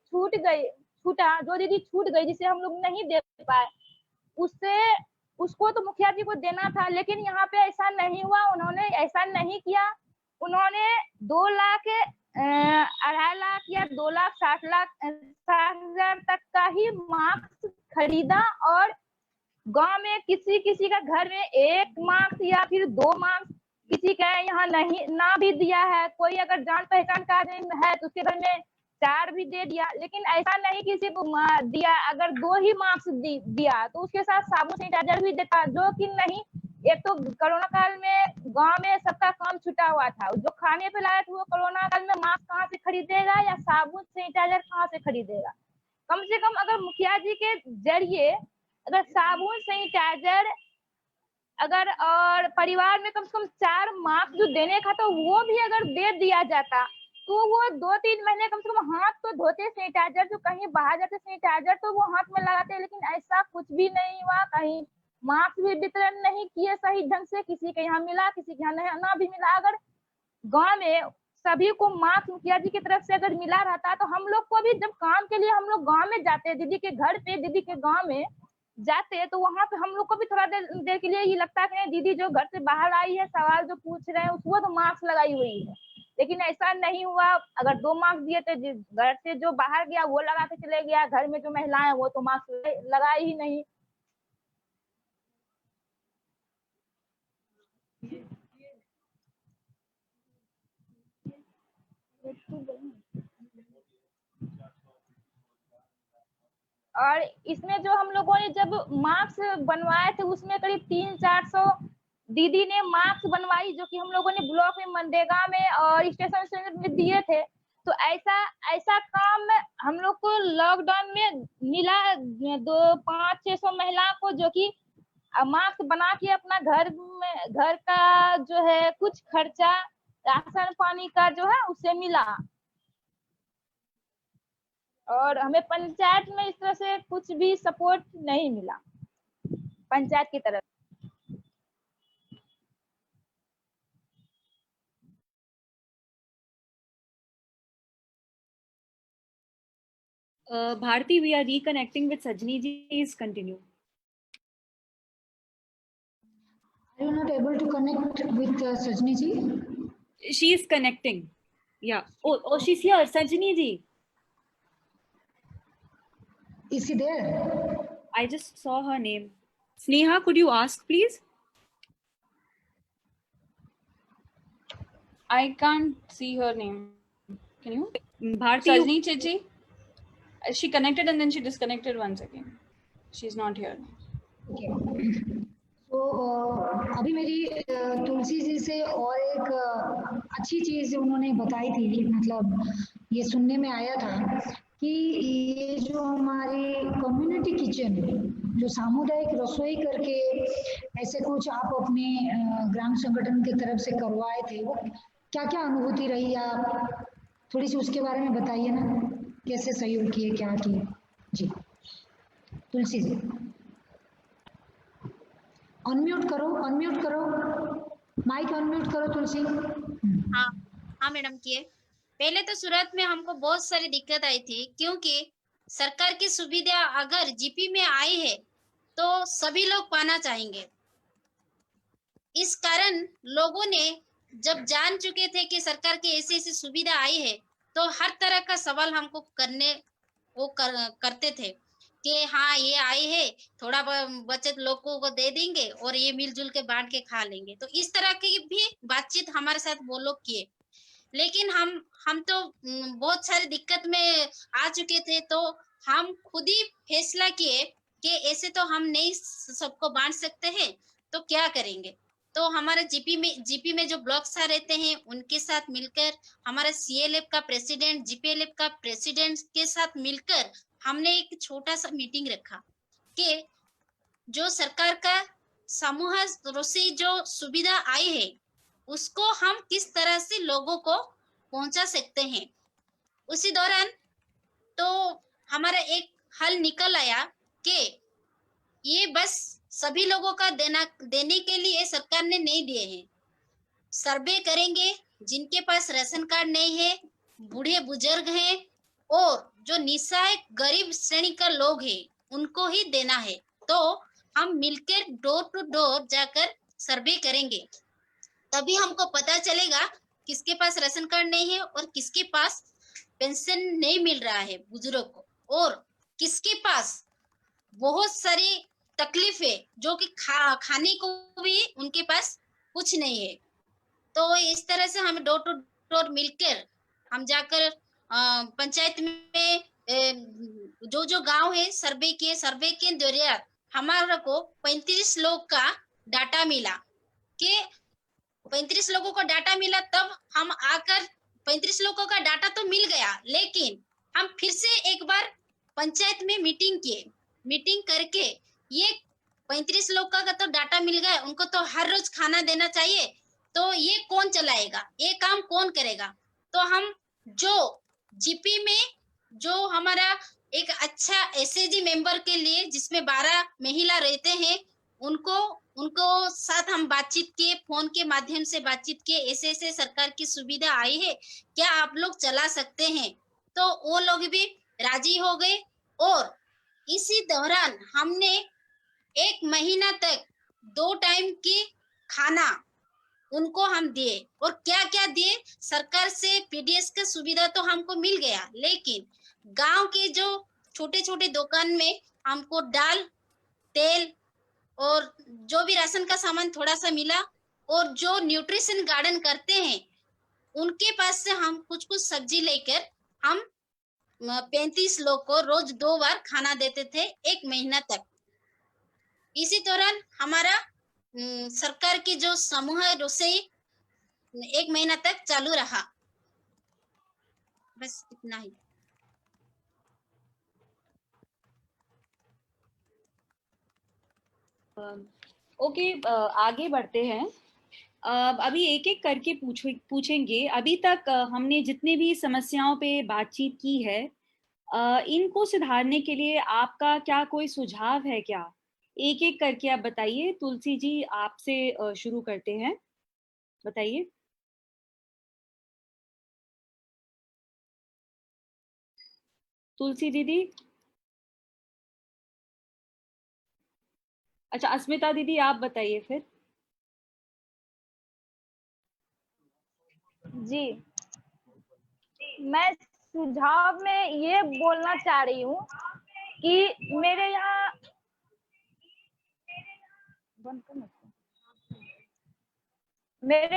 जो दीदी छूट गई, जिसे हम लोग नहीं दे पाए, उसको तो मुखिया जी को देना था। लेकिन यहाँ पे ऐसा नहीं हुआ, उन्होंने ऐसा नहीं किया। उन्होंने 2 लाख 2.5 लाख या 2,60,000 तक का ही मास्क खरीदा, और गांव में किसी का घर में 1 मास्क या फिर 2 मास्क, किसी का यहाँ नहीं ना भी दिया है। कोई अगर जान पहचान का है तो उसके घर में 4 भी दे दिया। लेकिन ऐसा नहीं किसी को दिया, अगर 2 ही मास्क दिया तो उसके साथ साबुन सैनिटाइजर भी देता, जो कि नहीं। एक तो कोरोना काल में गांव में सबका काम छुटा हुआ था, जो खाने पे लायक वो कोरोना काल में मास्क कहाँ से खरीदेगा या साबुन सैनिटाइजर कहाँ से खरीदेगा। कम से कम अगर मुखिया जी के जरिए अगर साबुन सैनिटाइजर अगर और परिवार में कम से कम 4 मास्क जो देने का, तो वो भी अगर दे दिया जाता, तो वो 2-3 महीने कम से कम हाथ तो धोते, सैनिटाइजर जो कहीं बाहर जाते सैनिटाइजर तो वो हाथ में लगाते। लेकिन ऐसा कुछ भी नहीं हुआ, कहीं मास्क भी वितरण नहीं किए सही ढंग से, किसी के यहाँ मिला, किसी के यहाँ ना भी मिला। अगर गांव में सभी को मास्क मुखिया जी की तरफ से अगर मिला रहता, तो हम लोग को भी जब काम के लिए हम लोग गांव में जाते, दीदी के घर पे, दीदी के गांव में, जाते हैं तो वहां पे हम लोग को भी थोड़ा देर के लिए ये लगता है कि नहीं, दीदी जो घर से बाहर आई है सवाल जो पूछ रहे हैं उसको तो मार्क्स लगाई हुई है, लेकिन ऐसा नहीं हुआ। अगर 2 मार्क्स दिए तो घर से जो बाहर गया वो लगा के चले गया, घर में जो महिलाएं वो तो मार्क्स लगाए ही नहीं। और इसमें जो हम लोगों ने जब मार्क्स बनवाए थे उसमें करीब 300-400 दीदी ने मार्क्स बनवाई, जो कि हम लोगों ने ब्लॉक में, मनरेगा में और स्टेशन सेंटर में दिए थे। तो ऐसा ऐसा काम हम लोग को लॉकडाउन में मिला 500-600 महिला को, जो कि मास्क बना के अपना घर का जो है कुछ खर्चा राशन पानी का जो है उससे मिला। और हमें पंचायत में इस तरह से कुछ भी सपोर्ट नहीं मिला पंचायत की तरफ। Bharti, we are reconnecting with Sajni ji. Please continue. Are you not able to connect with Sajni ji? She is connecting. Yeah. Oh, she's here. Sajni ji. Is she there? I just saw her name. Sneha, could you ask, please? I can't see her name. Can you? Bharti. Sajni Chichi. She connected and then she disconnected once again. She's not here. Okay. तो अभी मेरी तुलसी जी से और एक अच्छी चीज उन्होंने बताई थी, मतलब ये सुनने में आया था कि ये जो हमारी कम्युनिटी किचन, जो सामुदायिक रसोई करके ऐसे कुछ आप अपने ग्राम संगठन की तरफ से करवाए थे, वो क्या क्या अनुभूति रही, आप थोड़ी सी उसके बारे में बताइए ना, कैसे सहयोग किए, क्या किए। जी तुलसी जी, अनम्यूट करो, माइक अनम्यूट करो तुलसी। हाँ मैडम किए। पहले तो शुरुआत में हमको बहुत सारी दिक्कत आई थी, क्योंकि सरकार की सुविधा अगर जीपी में आई है तो सभी लोग पाना चाहेंगे। इस कारण लोगों ने जब जान चुके थे कि सरकार की ऐसी ऐसी सुविधा आई है तो हर तरह का सवाल हमको करते थे कि हाँ ये आई है, थोड़ा बचत लोगों को दे देंगे और ये मिलजुल के बांट के खा लेंगे। तो इस तरह की भी बातचीत हमारे साथ वो लोग किए, लेकिन हम तो बहुत सारी दिक्कत में आ चुके थे, तो हम खुद ही फैसला किए कि ऐसे तो हम नहीं सबको बांट सकते हैं, तो क्या करेंगे। तो हमारे जीपी में जो ब्लॉक सर रहते हैं उनके साथ मिलकर, हमारे सीएलएफ का प्रेसिडेंट, जीपीएलएफ का प्रेसिडेंट के साथ मिलकर हमने एक छोटा सा मीटिंग रखा कि जो सरकार का समूह रसोई जो सुविधा आई है उसको हम किस तरह से लोगों को पहुंचा सकते हैं। उसी दौरान तो हमारा एक हल निकल आया कि ये बस सभी लोगों का देने के लिए सरकार ने नहीं दिए हैं। सर्वे करेंगे, जिनके पास राशन कार्ड नहीं है, बूढ़े बुजुर्ग हैं और जो निस्सहाय गरीब श्रेणी का लोग हैं, उनको ही देना है। तो हम मिलकर डोर टू डोर जाकर सर्वे करेंगे, तभी हमको पता चलेगा किसके पास राशन कार्ड नहीं है और किसके पास पेंशन नहीं मिल रहा है बुजुर्गों को, और किसके पास बहुत सारी तकलीफ है जो कि खाने को भी उनके पास कुछ नहीं है। तो इस तरह से हम डोर टू डोर मिलकर हम जाकर पंचायत में जो गांव है सर्वे के दौरान हमारे को 35 लोग का डाटा मिला कि 35 लोगों को डाटा मिला। तब हम आकर 35 लोगों का डाटा तो मिल गया, लेकिन हम फिर से एक बार पंचायत में मीटिंग करके ये 35 लोग का तो डाटा मिल गया, उनको तो हर रोज खाना देना चाहिए, तो ये कौन चलाएगा, ये काम कौन करेगा। तो हम जो जीपी में जो हमारा एक अच्छा एसएजी मेंबर के लिए जिसमें 12 महिला रहते हैं, उनको साथ हम बातचीत किए, फोन के माध्यम से बातचीत किए, ऐसे सरकार की सुविधा आई है, क्या आप लोग चला सकते हैं। तो वो लोग भी राजी हो गए और इसी दौरान हमने 1 महीना तक 2 टाइम की खाना उनको हम दिए। और क्या क्या दिए, सरकार से पीडीएस का सुविधा तो हमको मिल गया, लेकिन गांव के जो छोटे छोटे दुकान में हमको दाल, तेल और जो भी राशन का सामान थोड़ा सा मिला। और जो न्यूट्रिशन गार्डन करते हैं उनके पास से हम कुछ कुछ सब्जी लेकर हम 35 लोग को रोज 2 बार खाना देते थे 1 महीना तक। इसी दौरान हमारा सरकार की जो समूह रसोई 1 महीना तक चालू रहा। बस इतना ही। ओके, आगे बढ़ते हैं। अभी एक एक करके पूछेंगे। अभी तक हमने जितने भी समस्याओं पे बातचीत की है, इनको सुधारने के लिए आपका क्या कोई सुझाव है क्या? एक एक करके आप बताइए। तुलसी जी, आपसे शुरू करते हैं, बताइए। तुलसी दीदी। अच्छा, अस्मिता दीदी आप बताइए फिर। जी, मैं सुझाव में ये बोलना चाह रही हूँ कि मेरे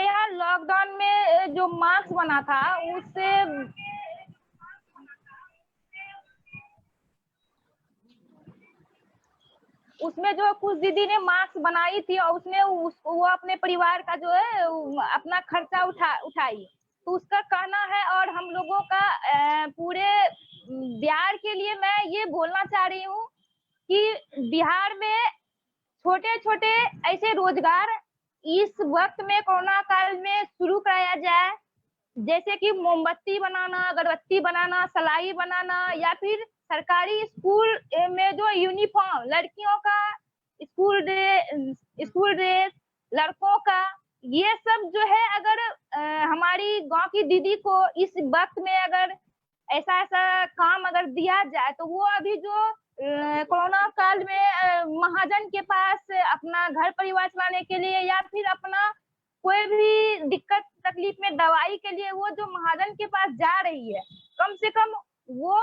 यहाँ लॉकडाउन में जो मास्क बना था उसमें जो कुछ दीदी ने मास्क बनाई थी और उसने वो अपने परिवार का जो है अपना खर्चा उठाई, तो उसका कहना है। और हम लोगों का पूरे बिहार के लिए मैं ये बोलना चाह रही हूँ कि बिहार में छोटे छोटे ऐसे रोजगार इस वक्त में कोरोना काल में शुरू कराया जाए, जैसे कि मोमबत्ती बनाना, अगरबत्ती बनाना, सलाई बनाना, या फिर सरकारी स्कूल में जो यूनिफॉर्म, लड़कियों का स्कूल ड्रेस, लड़कों का, ये सब जो है अगर हमारी गांव की दीदी को इस वक्त में अगर ऐसा काम अगर दिया जाए, तो वो अभी जो कोरोना काल में महाजन के पास अपना घर परिवार चलाने के लिए या फिर अपना कोई भी दिक्कत तकलीफ में दवाई के लिए वो जो महाजन के पास जा रही है, कम से कम वो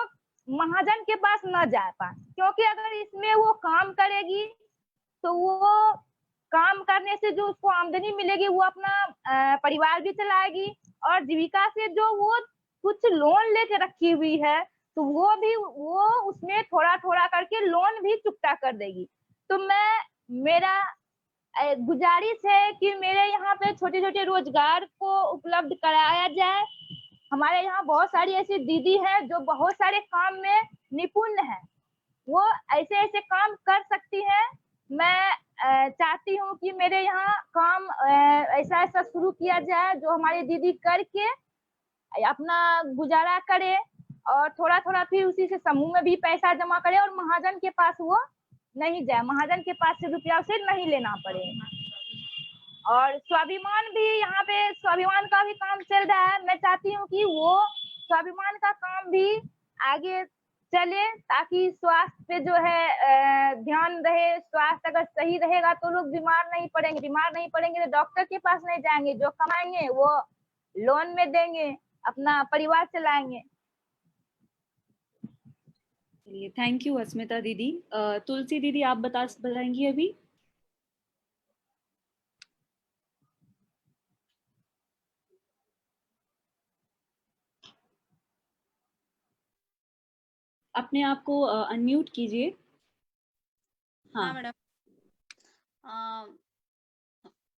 महाजन के पास न जा पाए। क्योंकि अगर इसमें वो काम करेगी तो वो काम करने से जो उसको आमदनी मिलेगी वो अपना परिवार भी चलाएगी, और जीविका से जो वो कुछ लोन लेके रखी हुई है तो वो उसमें थोड़ा थोड़ा करके लोन भी चुकता कर देगी। तो मेरा गुजारिश है कि मेरे यहाँ पे छोटे छोटे रोजगार को उपलब्ध कराया जाए। हमारे यहाँ बहुत सारी ऐसी दीदी हैं जो बहुत सारे काम में निपुण हैं, वो ऐसे ऐसे काम कर सकती हैं। मैं चाहती हूँ कि मेरे यहाँ काम ऐसा ऐसा शुरू किया जाए जो हमारी दीदी करके अपना गुजारा करे, और थोड़ा थोड़ा फिर उसी से समूह में भी पैसा जमा करे और महाजन के पास वो नहीं जाए, महाजन के पास से रुपया उसे नहीं लेना पड़े। और स्वाभिमान भी यहाँ पे स्वाभिमान का भी काम चल रहा है। मैं चाहती हूँ कि वो स्वाभिमान का काम भी आगे चले, ताकि स्वास्थ्य पे जो है ध्यान रहे। स्वास्थ्य अगर सही रहेगा तो लोग बीमार नहीं पड़ेंगे तो डॉक्टर के पास नहीं जाएंगे, जो कमाएंगे वो लोन में देंगे, अपना परिवार चलाएंगे। थैंक यू अस्मिता दीदी। तुलसी दीदी आप बताएंगी अभी। अपने आप को अनम्यूट कीजिए। हाँ मैडम।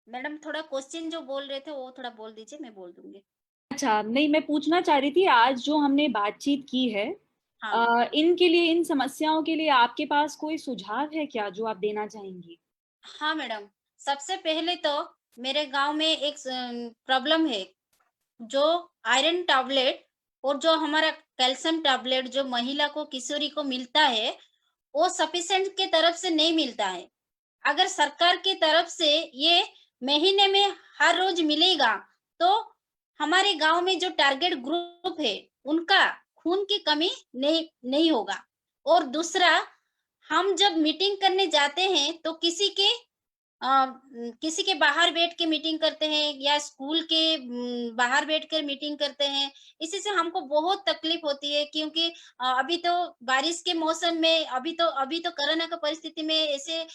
मैडम थोड़ा क्वेश्चन जो बोल रहे थे वो थोड़ा बोल दीजिए, मैं बोल दूंगी। अच्छा, नहीं, मैं पूछना चाह रही थी, आज जो हमने बातचीत की है, हाँ। इनके लिए, इन समस्याओं के लिए आपके पास कोई सुझाव है क्या जो आप देना चाहेंगी? हाँ मैडम, सबसे पहले तो मेरे गांव में एक प्रॉब्लम है, जो आयरन टैबलेट और जो हमारा कैल्शियम टैबलेट जो महिला को, किशोरी को मिलता है, वो सफिशिएंट के तरफ से नहीं मिलता है। अगर सरकार की तरफ से ये महीने में हर रोज मिलेगा तो हमारे गांव में जो टारगेट ग्रुप है उनका खून की कमी नहीं होगा। और दूसरा, हम जब मीटिंग करने जाते हैं तो किसी के बाहर बैठ के मीटिंग करते हैं या स्कूल के बाहर बैठकर मीटिंग करते हैं। इसी से हमको बहुत तकलीफ होती है, क्योंकि अभी तो बारिश के मौसम में अभी तो कोरोना का परिस्थिति में ऐसे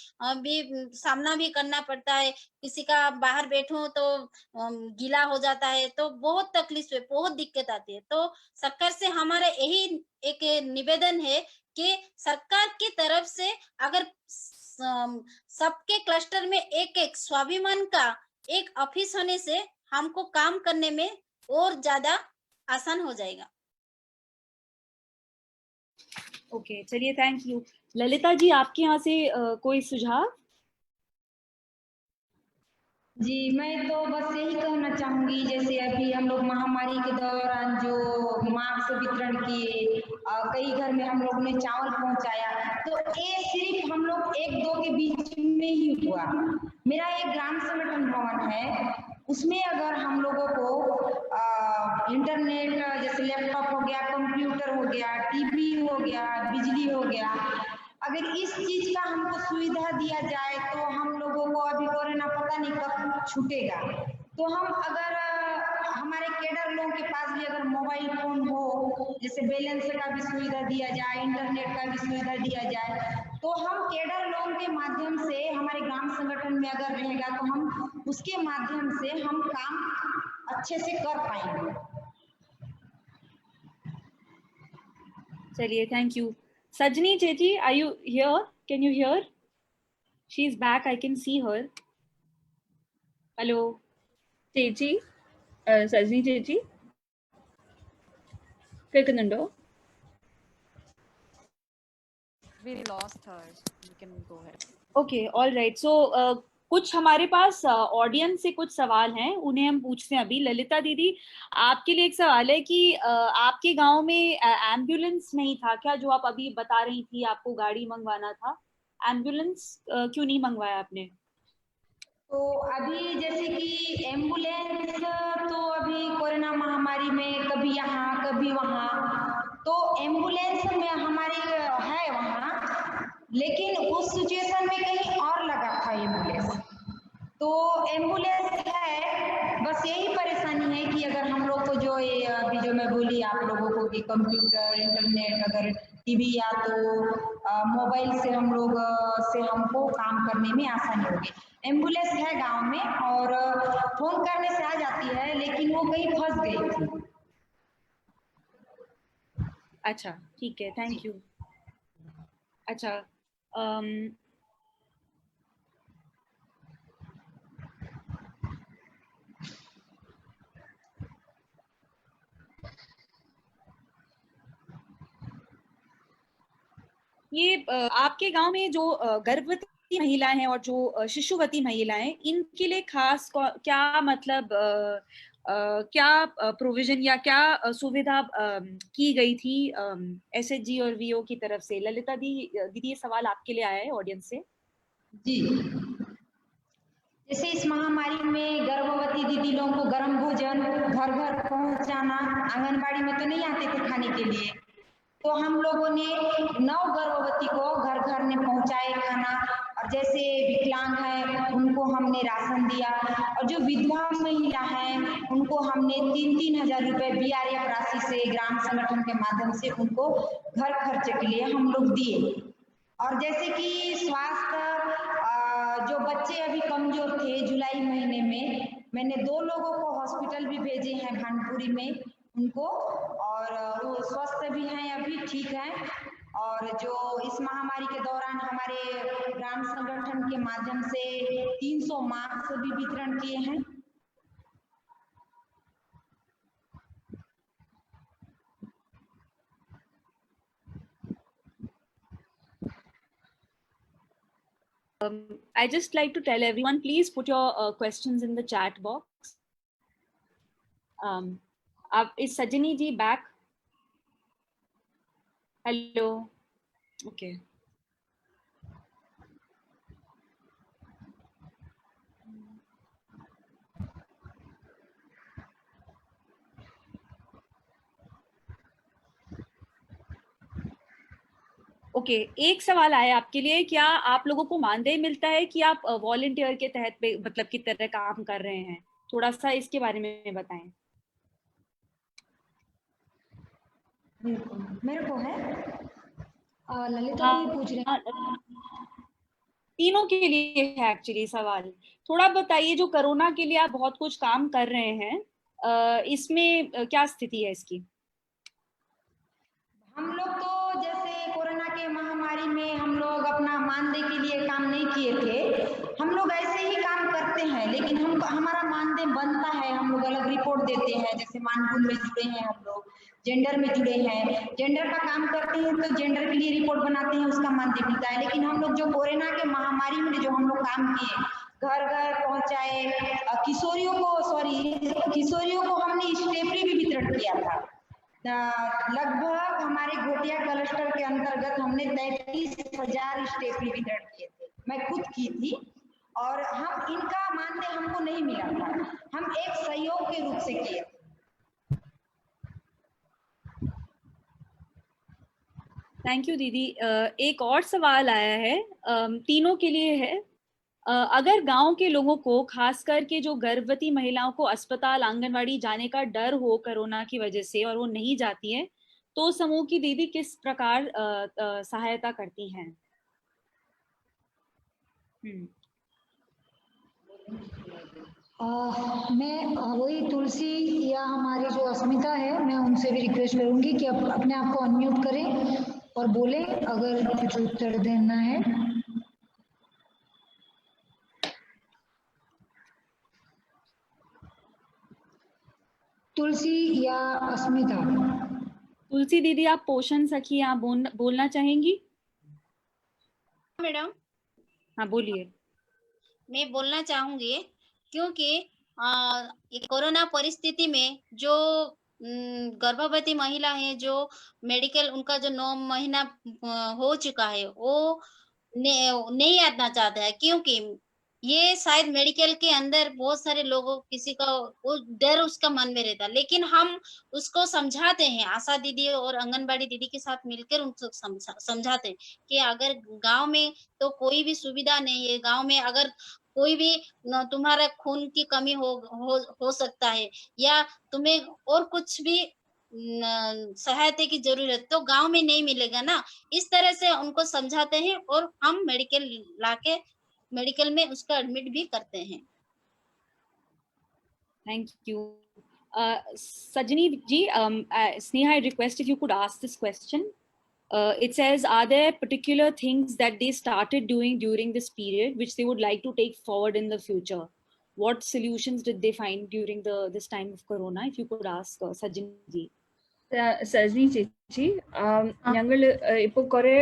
भी सामना भी करना पड़ता है। किसी का बाहर बैठूं तो गीला हो जाता है, तो बहुत तकलीफ है, बहुत दिक्कत आती है। तो सरकार से हमारा यही एक निवेदन है कि सरकार की तरफ से अगर सबके क्लस्टर में एक स्वाभिमान का एक ऑफिस होने से हमको काम करने में और ज्यादा आसान हो जाएगा। ओके, चलिए, थैंक यू। ललिता जी, आपके यहाँ से कोई सुझाव? जी, मैं तो बस यही कहना चाहूंगी, जैसे अभी हम लोग महामारी के दौरान जो मास्क वितरण किए, कई घर में हम लोग ने चावल पहुंचाया, तो ये सिर्फ हम लोग एक दो के बीच में ही हुआ। मेरा एक ग्राम संगठन भवन है, उसमें अगर हम लोगों को इंटरनेट जैसे लैपटॉप हो गया, कंप्यूटर हो गया, टीवी हो गया, बिजली हो गया, अगर इस चीज का हमको सुविधा दिया जाए तो हम लोगों को, अभी कोरोना पता नहीं कब छूटेगा, तो हम अगर हमारे कैडर लोगों के पास भी अगर मोबाइल फोन हो, जैसे बैलेंस का भी सुविधा दिया जाए, इंटरनेट का भी सुविधा दिया जाए, तो हम कैडर लोगों के माध्यम से हमारे ग्राम संगठन में अगर रहेगा तो हम उसके माध्यम से हम काम अच्छे से कर पाएंगे। चलिए, thank you. Sajni Chechi, are you here? Can you hear? She's back. I can see her. Hello. ചേച്ചി, സജിനി ചേച്ചി കേൾക്കുന്നുണ്ടോ? We lost her. You can go ahead. Okay, all right. So कुछ हमारे पास ऑडियंस से कुछ सवाल हैं, उन्हें हम पूछते हैं अभी। ललिता दीदी, आपके लिए एक सवाल है कि आपके गांव में एम्बुलेंस नहीं था क्या, जो आप अभी बता रही थी आपको गाड़ी मंगवाना था? एम्बुलेंस क्यों नहीं मंगवाया आपने? तो अभी जैसे कि एम्बुलेंस तो अभी कोरोना महामारी में कभी यहाँ कभी वहाँ, तो एम्बुलेंस में हमारे है वहाँ, लेकिन उस सिचुएशन में कहीं और लगा था एम्बुलेंस, तो एम्बुलेंस है, बस यही परेशानी है कि अगर हम लोग को जो ये अभी जो मैं बोली आप लोगों को कि कंप्यूटर, इंटरनेट, अगर टीवी या तो मोबाइल से हम लोग से हमको काम करने में आसानी होगी। एम्बुलेंस है गांव में और फोन करने से आ जाती है, लेकिन वो कहीं फंस गई थी। अच्छा, ठीक है, थैंक यू। अच्छा, ये आपके गांव में जो गर्भवती महिलाएं हैं और जो शिशुवती महिलाएं, इनके लिए खास क्या मतलब क्या प्रोविजन या क्या सुविधा की गई थी एसएचजी और वीओ की तरफ से? ललिता दीदी, ये सवाल आपके लिए आया है ऑडियंस से। जी, जैसे इस महामारी में गर्भवती दीदी लोगों को गर्म भोजन घर घर पहुंचाना, आंगनबाड़ी में तो नहीं आते थे खाने के लिए, तो हम लोगों ने 9 गर्भवती को घर घर में पहुंचाए खाना, और जैसे विकलांग है उनको हमने राशन दिया, और जो विधवा महिला है उनको हमने 3-3 हजार रुपए बीआरएफ राशि से ग्राम संगठन के माध्यम से उनको घर खर्च के लिए हम लोग दिए। और जैसे कि स्वास्थ्य, जो बच्चे अभी कमजोर थे जुलाई महीने में, मैंने 2 लोगों को हॉस्पिटल भी भेजे हैं भानपुरी में उनको, और वो स्वस्थ भी हैं, अभी ठीक हैं। और जो इस महामारी के दौरान हमारे ग्राम संगठन के माध्यम से 300 मास्क भी वितरण किए हैं। I just like to tell everyone, please put your questions in the chat box. Is Sajini ji back? Hello. Okay. Okay, एक सवाल आया आपके लिए, क्या आप लोगों को मानदेय मिलता है कि आप वॉलंटियर के तहत पे मतलब की तरह काम कर रहे हैं? थोड़ा सा इसके बारे में बताएं। मेरे को है ललिता भी पूछ रहे हैं। तीनों के लिए है एक्चुअली सवाल। थोड़ा बताइए, जो कोरोना के लिए आप बहुत कुछ काम कर रहे हैं, इसमें क्या स्थिति है इसकी? हम लोग तो जैसे कोरोना के महामारी में हम लोग अपना मानदेय के लिए काम नहीं किए थे, हम लोग ऐसे ही काम करते हैं, लेकिन हम हमारा मानदेय बनता है। हम लोग अलग रिपोर्ट देते हैं, जैसे मानकुल में जुड़े हैं हम लोग, जेंडर में जुड़े हैं, जेंडर का काम करते हैं तो जेंडर के लिए रिपोर्ट बनाते हैं, उसका मानदेय मिलता है। लेकिन हम लोग जो कोरोना के महामारी में जो हम लोग काम किए, घर घर पहुंचाए, किशोरियों को हमने स्टेपरी भी वितरण किया था। लगभग हमारे घोटिया क्लस्टर के अंतर्गत हमने 33,000 स्टेपरी वितरण किए थे, मैं खुद की थी। और हम इनका मानदेय हमको नहीं मिला था, हम एक सहयोग के रूप से किए थे। थैंक यू दीदी। एक और सवाल आया है, तीनों के लिए है। अगर गांव के लोगों को, खास करके जो गर्भवती महिलाओं को अस्पताल आंगनवाड़ी जाने का डर हो कोरोना की वजह से और वो नहीं जाती हैं, तो समूह की दीदी किस प्रकार सहायता करती हैं? मैं वही तुलसी या हमारी जो अस्मिता है, मैं उनसे भी रिक्वेस्ट करूंगी कि अपने आप को अनम्यूट करें और बोलें अगर कुछ उत्तर देना है। तुलसी या अस्मिता? तुलसी दीदी, आप पोषण सखी आप बोलना चाहेंगी? मैडम, हाँ बोलिए। मैं बोलना चाहूंगी क्योंकि ये कोरोना परिस्थिति में जो गर्भवती महिला है, जो मेडिकल उनका जो 9 महीना हो चुका है, वो नहीं आना चाहता है, क्योंकि ये शायद मेडिकल के अंदर बहुत सारे लोगों किसी का वो डर उसका मन में रहता, लेकिन हम उसको समझाते हैं, आशा दीदी और आंगनबाड़ी दीदी के साथ मिलकर उनको समझाते हैं कि अगर गांव में तो कोई भी सुविधा नहीं है, गांव में अगर कोई भी तुम्हारा खून की कमी हो सकता है, या तुम्हें और कुछ भी सहायता की जरूरत तो गांव में नहीं मिलेगा ना। इस तरह से उनको समझाते हैं और हम मेडिकल लाके मेडिकल में उसका एडमिट भी करते हैं। Thank you. Sajani ji, Sneha, I request if you could ask this question. It says, are there particular things that they started doing during this period which they would like to take forward in the future? What solutions did they find during this time of Corona? If you could ask Sajani ji. Sajni ചേച്ചി, ഞങ്ങൾ ഇപ്പോൾ കുറെ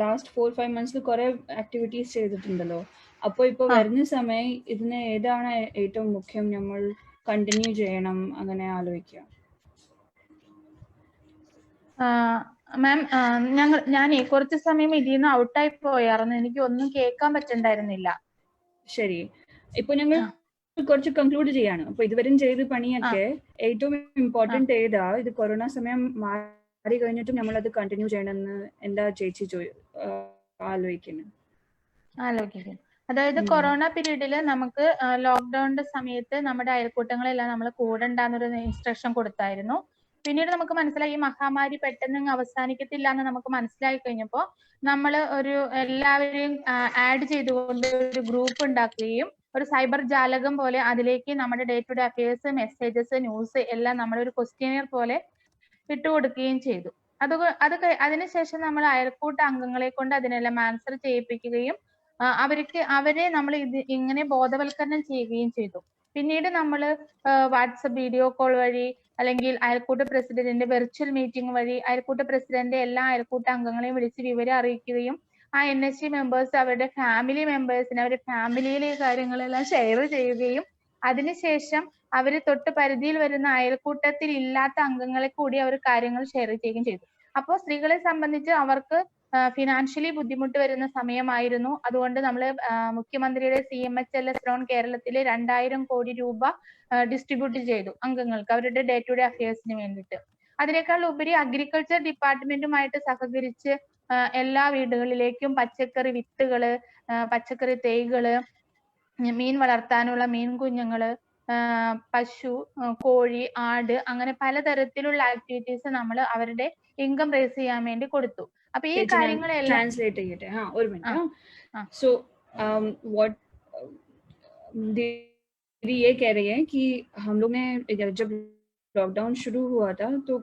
last 4-5 months കുറെ activities ചെയ്തിട്ടുണ്ടല്ലോ. അപ്പോൾ ഇപ്പോൾ വരുന്ന സമയം ഇതിന് ഏതാണ് ഏറ്റവും മുഖ്യം നമ്മൾ കണ്ടിന്യൂ ചെയ്യണം അങ്ങനെ ആലോചിക്കുക? മാം, ഞാൻ കുറച്ച് സമയം ഇതിന്ന് ഔട്ടായി പോയായിരുന്നു, എനിക്ക് ഒന്നും കേൾക്കാൻ പറ്റണ്ടായിരുന്നില്ല. ശരി, ഇപ്പൊ ഞങ്ങൾ കുറച്ച് കൺക്ലൂഡ് ചെയ്യാണ്. അപ്പൊ ഇതുവരെയും ചെയ്ത പണിയൊക്കെ ഏറ്റവും ഇമ്പോർട്ടന്റ് ഏതാ, ഇത് കൊറോണ സമയം മാറി കഴിഞ്ഞിട്ടും നമ്മൾ അത് കണ്ടിന്യൂ ചെയ്യണമെന്ന് എന്താ ചേച്ചി ആലോചിക്കുന്നത്? അതായത് കൊറോണ പീരീഡില് നമുക്ക് ലോക്ക്ഡൌണിന്റെ സമയത്ത് നമ്മുടെ അയൽക്കൂട്ടങ്ങളെല്ലാം നമ്മൾ കൂടെ ഉണ്ടാകുന്നൊരു ഇൻസ്ട്രക്ഷൻ കൊടുത്തായിരുന്നു. പിന്നീട് നമുക്ക് മനസ്സിലായി ഈ മഹാമാരി പെട്ടെന്ന് അവസാനിക്കത്തില്ല എന്ന് നമുക്ക് മനസ്സിലായി കഴിഞ്ഞപ്പോ നമ്മൾ എല്ലാവരെയും ആഡ് ചെയ്തുകൊണ്ട് ഒരു ഗ്രൂപ്പ് ഉണ്ടാക്കുകയും ഒരു സൈബർ ജാലകം പോലെ അതിലേക്ക് നമ്മുടെ day to day affairs, messages, news എല്ലാം നമ്മളൊരു ക്വസ്റ്റ്യനിയർ പോലെ ഇട്ടുകൊടുക്കുകയും ചെയ്തു. അതിനുശേഷം നമ്മൾ അയൽക്കൂട്ട അംഗങ്ങളെ കൊണ്ട് അതിനെല്ലാം ആൻസർ ചെയ്യിപ്പിക്കുകയും അവരെ നമ്മൾ ഇങ്ങനെ ബോധവൽക്കരണം ചെയ്യുകയും ചെയ്തു. പിന്നീട് നമ്മൾ വാട്സപ്പ് വീഡിയോ കോൾ വഴി അല്ലെങ്കിൽ അയൽക്കൂട്ട പ്രസിഡന്റിന്റെ വെർച്വൽ മീറ്റിംഗ് വഴി അയൽക്കൂട്ട പ്രസിഡന്റ് എല്ലാ അയൽക്കൂട്ട അംഗങ്ങളെയും വിളിച്ച് വിവരം അറിയിക്കുകയും ആ NSC മെമ്പേഴ്സ് അവരുടെ ഫാമിലി മെമ്പേഴ്സിന് അവരുടെ ഫാമിലിയിലെ കാര്യങ്ങളെല്ലാം ഷെയർ ചെയ്യുകയും അതിനുശേഷം അവര് തൊട്ട് പരിധിയിൽ വരുന്ന അയൽക്കൂട്ടത്തിൽ ഇല്ലാത്ത അംഗങ്ങളെ കൂടി അവർ കാര്യങ്ങൾ ഷെയർ ചെയ്യുകയും ചെയ്തു. അപ്പോൾ സ്ത്രീകളെ സംബന്ധിച്ച് അവർക്ക് ഫിനാൻഷ്യലി ബുദ്ധിമുട്ട് വരുന്ന സമയമായിരുന്നു. അതുകൊണ്ട് നമ്മൾ മുഖ്യമന്ത്രിയുടെ CMHLS ലോൺ കേരളത്തിലെ 2000 കോടി രൂപ ഡിസ്ട്രിബ്യൂട്ട് ചെയ്തു അംഗങ്ങൾക്ക് അവരുടെ ഡേ ടു ഡേ അഫയേഴ്സിന് വേണ്ടിയിട്ട്. അതിനേക്കാൾ ഉപരി അഗ്രികൾച്ചർ ഡിപ്പാർട്ട്മെന്റുമായിട്ട് സഹകരിച്ച് എല്ലാ വീടുകളിലേക്കും പച്ചക്കറി വിത്തുകള്, പച്ചക്കറി തൈകള്, മീൻ വളർത്താനുള്ള മീൻ കുഞ്ഞുങ്ങള്, പശു, കോഴി, ആട്, അങ്ങനെ പലതരത്തിലുള്ള ആക്ടിവിറ്റീസ് നമ്മൾ അവരുടെ ഇൻകം റേസ് ചെയ്യാൻ വേണ്ടി കൊടുത്തു. അപ്പൊ ഈ കാര്യങ്ങളെല്ലാം ट्रांसलेट ചെയ്യട്ടെ. ഒരു മിനിറ്റ്. सो व्हाट दीदी ये कह रही है कि हम लोग ने जब लॉकडाउन शुरू हुआ था तो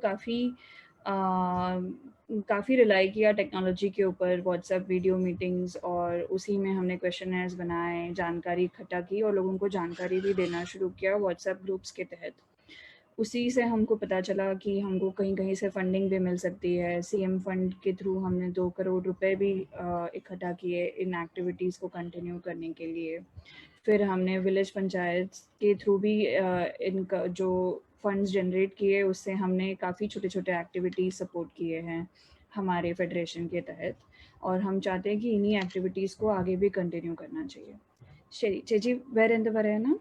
काफ़ी रिलाई किया टेक्नोलॉजी के ऊपर, व्हाट्सएप वीडियो मीटिंग्स, और उसी में हमने क्वेश्चनर्स बनाए, जानकारी इकट्ठा की और लोगों को जानकारी भी देना शुरू किया व्हाट्सएप ग्रुप्स के तहत। उसी से हमको पता चला कि हमको कहीं कहीं से फंडिंग भी मिल सकती है। सीएम फंड के थ्रू हमने 2 करोड़ रुपए भी इकट्ठा किए इन एक्टिविटीज़ को कंटिन्यू करने के लिए। फिर हमने विलेज पंचायत के थ्रू भी इनका जो फंड्स जनरेट किए उससे हमने काफ़ी छोटे छोटे एक्टिविटीज़ सपोर्ट किए हैं हमारे फेडरेशन के तहत, और हम चाहते हैं कि इन्हीं एक्टिविटीज़ को आगे भी कंटिन्यू करना चाहिए। ശരി ചേച്ചി, വേറെ എന്ത് പറയാനാ?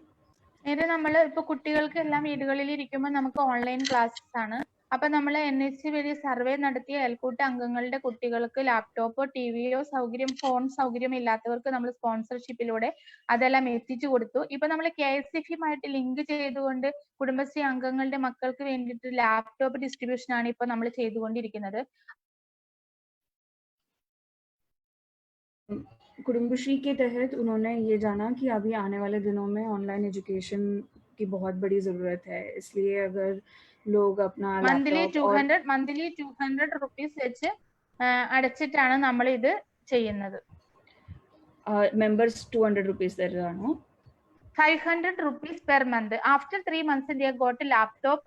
നേരെ നമ്മൾ ഇപ്പൊ കുട്ടികൾക്ക് എല്ലാം വീടുകളിൽ ഇരിക്കുമ്പോൾ നമുക്ക് ഓൺലൈൻ ക്ലാസ്സസ് ആണ്. അപ്പൊ നമ്മൾ NHC വഴി സർവേ നടത്തിയ അയൽക്കൂട്ട അംഗങ്ങളുടെ കുട്ടികൾക്ക് ലാപ്ടോപ്പോ ടിവിയോ സൗകര്യം, ഫോൺ സൗകര്യം ഇല്ലാത്തവർക്ക് നമ്മൾ സ്പോൺസർഷിപ്പിലൂടെ അതെല്ലാം എത്തിച്ചു കൊടുത്തു. ഇപ്പൊ നമ്മൾ KSFയുമായിട്ട് ലിങ്ക് ചെയ്തുകൊണ്ട് കുടുംബശ്രീ അംഗങ്ങളുടെ മക്കൾക്ക് വേണ്ടിയിട്ട് ലാപ്ടോപ്പ് ഡിസ്ട്രിബ്യൂഷൻ ആണ് ഇപ്പൊ നമ്മൾ ചെയ്തുകൊണ്ടിരിക്കുന്നത്. कुटुंबश्री के तहत उन्होंने ये जाना कि अभी आने वाले दिनों में ऑनलाइन एजुकेशन की बहुत बड़ी ज़रूरत है, इसलिए अगर लोग अपना മന്ത്ലി लैपटॉप 200 റുപ്പീസ് വെച്ച് അടച്ചിട്ടാണ് നമ്മൾ ഇത് ചെയ്യുന്നത്. और मेंबर्स 200 रुपीस दे रहा हूँ. 500 rupees per month. After 3 months, they got a laptop.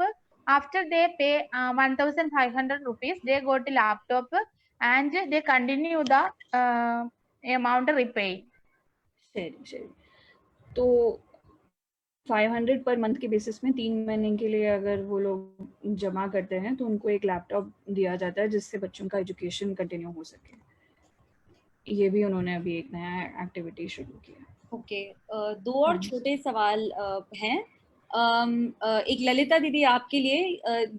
After they pay 1,500 rupees, they got a laptop and they continue the amount repaying. शरी तो 500 पर मंथ के बेसिस में 3 महीने के लिए अगर वो लोग जमा करते हैं तो उनको एक लैपटॉप दिया जाता है जिससे बच्चों का एजुकेशन कंटिन्यू हो सके। ये भी उन्होंने अभी एक नया एक्टिविटी शुरू किया। ओके, 2 और छोटे सवाल हैं। एक ललिता दीदी आपके लिए,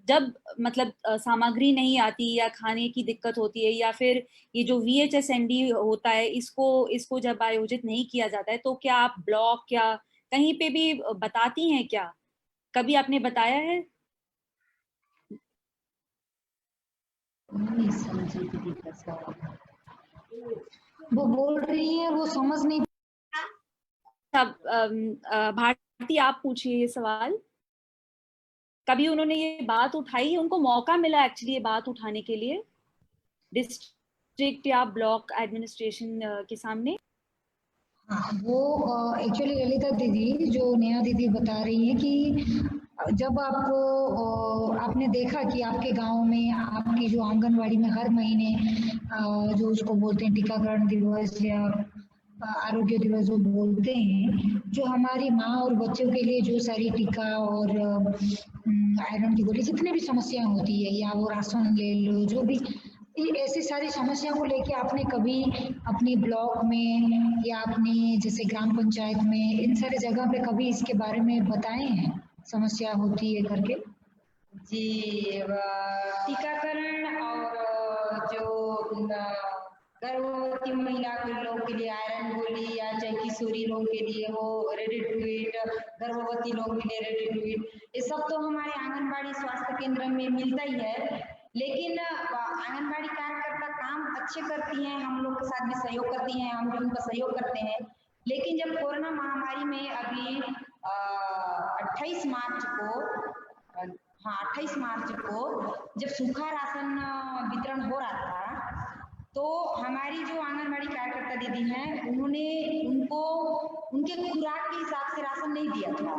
जब मतलब सामग्री नहीं आती या खाने की दिक्कत होती है या फिर ये जो VHSND होता है इसको जब आयोजित नहीं किया जाता है तो क्या आप ब्लॉग या कहीं पे भी बताती हैं क्या? कभी आपने बताया है? वो बोल रही है, वो समझ नहीं। भारती आप पूछिए ये सवाल। कभी उन्होंने ये बात उठाई, उनको मौका मिला एक्चुअली ये बात उठाने के लिए डिस्ट्रिक्ट या ब्लॉक एडमिनिस्ट्रेशन के सामने? हाँ, वो एक्चुअली ललिता दीदी जो नेहा दीदी बता रही है कि जब आपने देखा कि आपके गांव में आपकी जो आंगनवाड़ी में हर महीने जो उसको बोलते हैं टीकाकरण दिवस या आरोग्य दिवस जो बोलते हैं, जो हमारी माँ और बच्चों के लिए जो सारी टीका और आयरन की गोली जितनी भी समस्याएं होती है या वो राशन ले लो, जो भी ऐसी सारी समस्याओं को लेके आपने कभी अपनी ब्लॉक में या अपनी जैसे ग्राम पंचायत में इन सारी जगह पे कभी इसके बारे में बताए हैं समस्या होती है करके? जी, टीकाकरण और जो गर्भवती महिला के लोग के लिए आयरन गोली या चाहे किशोरी लोग के लिए वो रेडी टू ईट, गर्भवती लोग के लिए रेडी टू ईट, ये सब तो हमारे आंगनबाड़ी स्वास्थ्य केंद्र में मिलता ही है। लेकिन आंगनबाड़ी कार्यकर्ता काम अच्छे करती हैं, हम लोग के साथ भी सहयोग करती हैं, हम भी उनका सहयोग करते हैं। लेकिन जब कोरोना महामारी में अभी 28 मार्च को जब सूखा राशन वितरण हो रहा था तो हमारी जो आंगनबाड़ी कार्यकर्ता दीदी हैं उन्होंने उनको उनके खुराक के हिसाब से राशन नहीं दिया था।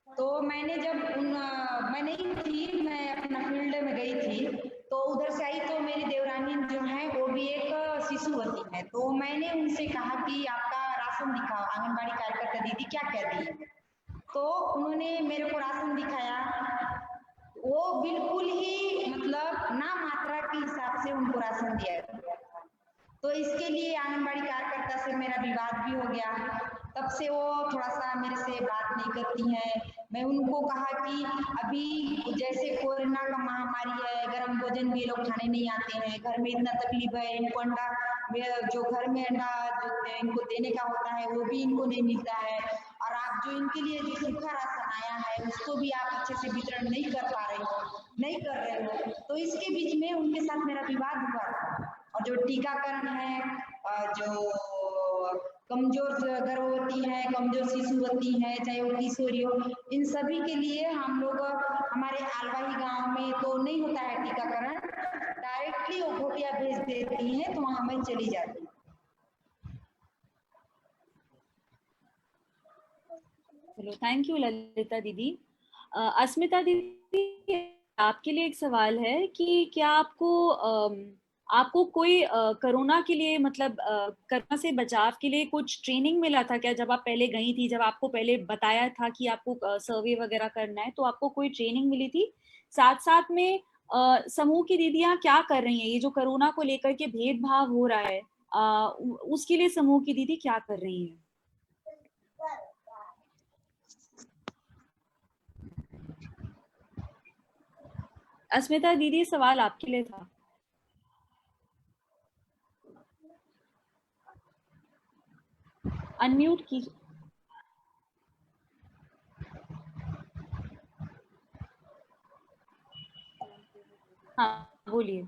तो मैंने जब मैं नहीं थी, मैं अपना फील्ड में गई थी, तो उधर से आई तो मेरी देवरानी जो है वो भी एक शिशुवती है, तो मैंने उनसे कहा कि आपका राशन दिखाओ आंगनबाड़ी कार्यकर्ता दीदी क्या कह रही है। तो उन्होंने मेरे को राशन दिखाया, वो बिल्कुल ही मतलब ना मात्रा के हिसाब से उनको राशन दिया गया था। तो इसके लिए आंगनबाड़ी कार्यकर्ता से मेरा विवाद भी हो गया। तब से वो थोड़ा सा मेरे से बात नहीं करती हैं। मैं उनको कहा कि अभी जैसे कोरोना का महामारी है, गर्म भोजन भी लोग खाने नहीं आते हैं, घर में इतना तकलीफ है, इनको अंडा जो घर में अंडा जो इनको देने का होता है वो भी इनको नहीं मिलता है, और आप जो इनके लिए जो सूखा राशन आया है उसको भी आप अच्छे से वितरण नहीं कर पा रहे हो, नहीं कर रहे हो। तो इसके बीच में उनके साथ मेरा विवाद हुआ था। और जो टीकाकरण है, जो कमजोर गर्भवती है, कमजोर शिशुवती है, चाहे वो किशोरी हो, इन सभी के लिए हम लोग हमारे आलवाही गांव में तो नहीं होता है टीकाकरण, डायरेक्टली वो घोटिया भेज देती हैं तो वहां मैं चली जाती हूँ। चलो, थैंक यू ललिता दीदी। अस्मिता दीदी, आपके लिए एक सवाल है कि क्या आपको कोई कोरोना के लिए मतलब कोरोना से बचाव के लिए कुछ ट्रेनिंग मिला था क्या जब आप पहले गई थी? जब आपको पहले बताया था कि आपको सर्वे वगैरह करना है, तो आपको कोई ट्रेनिंग मिली थी? साथ साथ में समूह की दीदियां क्या कर रही हैं? ये जो कोरोना को लेकर के भेदभाव हो रहा है, उसके लिए समूह की दीदी क्या कर रही हैं? अस्मिता दीदी, सवाल आपके लिए था। अनम्यूट कीजिए। हाँ, बोलिए।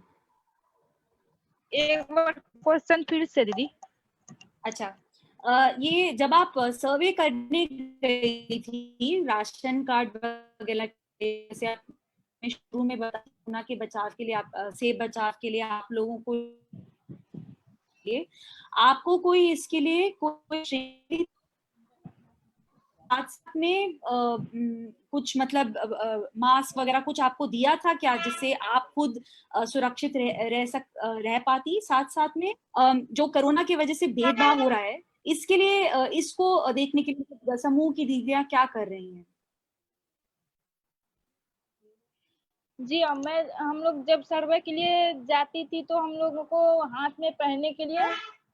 एक बार क्वेश्चन फिर से दीदी। अच्छा, ये जब आप सर्वे करने गई थी राशन कार्ड वगैरह, जैसे आपने शुरू में बताया कोरोना के बचाव के लिए, आप से बचाव के लिए आप लोगों को आपको कोई इसके लिए कोई साथ में कुछ मतलब मास्क वगैरह कुछ आपको दिया था क्या, जिससे आप खुद सुरक्षित रह पाती? साथ साथ में जो कोरोना की वजह से भेदभाव हो रहा है, इसके लिए इसको देखने के लिए समूह की दीदियां क्या कर रही हैं? जी, हम लोग जब सर्वे के लिए जाती थी तो हम लोगों को हाथ में पहनने के लिए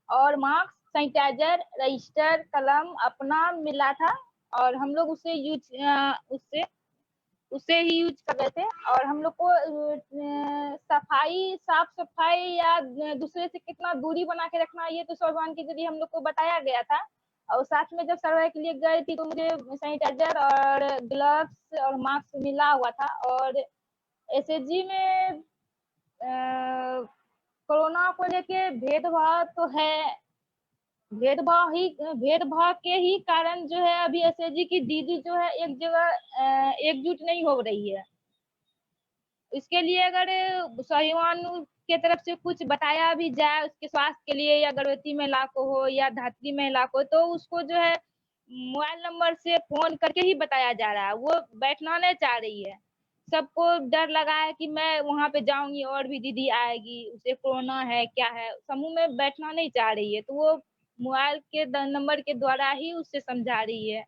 और मास्क, सैनिटाइजर, रजिस्टर, कलम अपना मिला था, और हम लोग उससे ही यूज कर रहे थे। और हम लोग को साफ सफाई या दूसरे से कितना दूरी बना के रखना, ये तो स्वाभिमान के जरिए हम लोग को बताया गया था। और साथ में जब सर्वे के लिए गई थी तो मुझे सैनिटाइजर और ग्लव्स और मास्क मिला हुआ था। और एसएचजी में कोरोना को लेके भेदभाव तो है, भेदभाव के ही कारण जो है अभी एसएचजी की दीदी जो है एक जगह एकजुट नहीं हो रही है। इसके लिए अगर स्वाभिमान के तरफ से कुछ बताया भी जाए उसके स्वास्थ्य के लिए, या गर्भवती महिला को हो या धात्री महिला को, तो उसको जो है मोबाइल नंबर से फोन करके ही बताया जा रहा है। वो बैठना नहीं चाह रही है, सबको डर लगा है कि मैं वहां पे जाऊंगी और भी दीदी आएगी, उसे कोरोना है क्या है, समूह में बैठना नहीं चाह रही है, तो वो मोबाइल के नंबर के द्वारा ही उससे समझा रही है।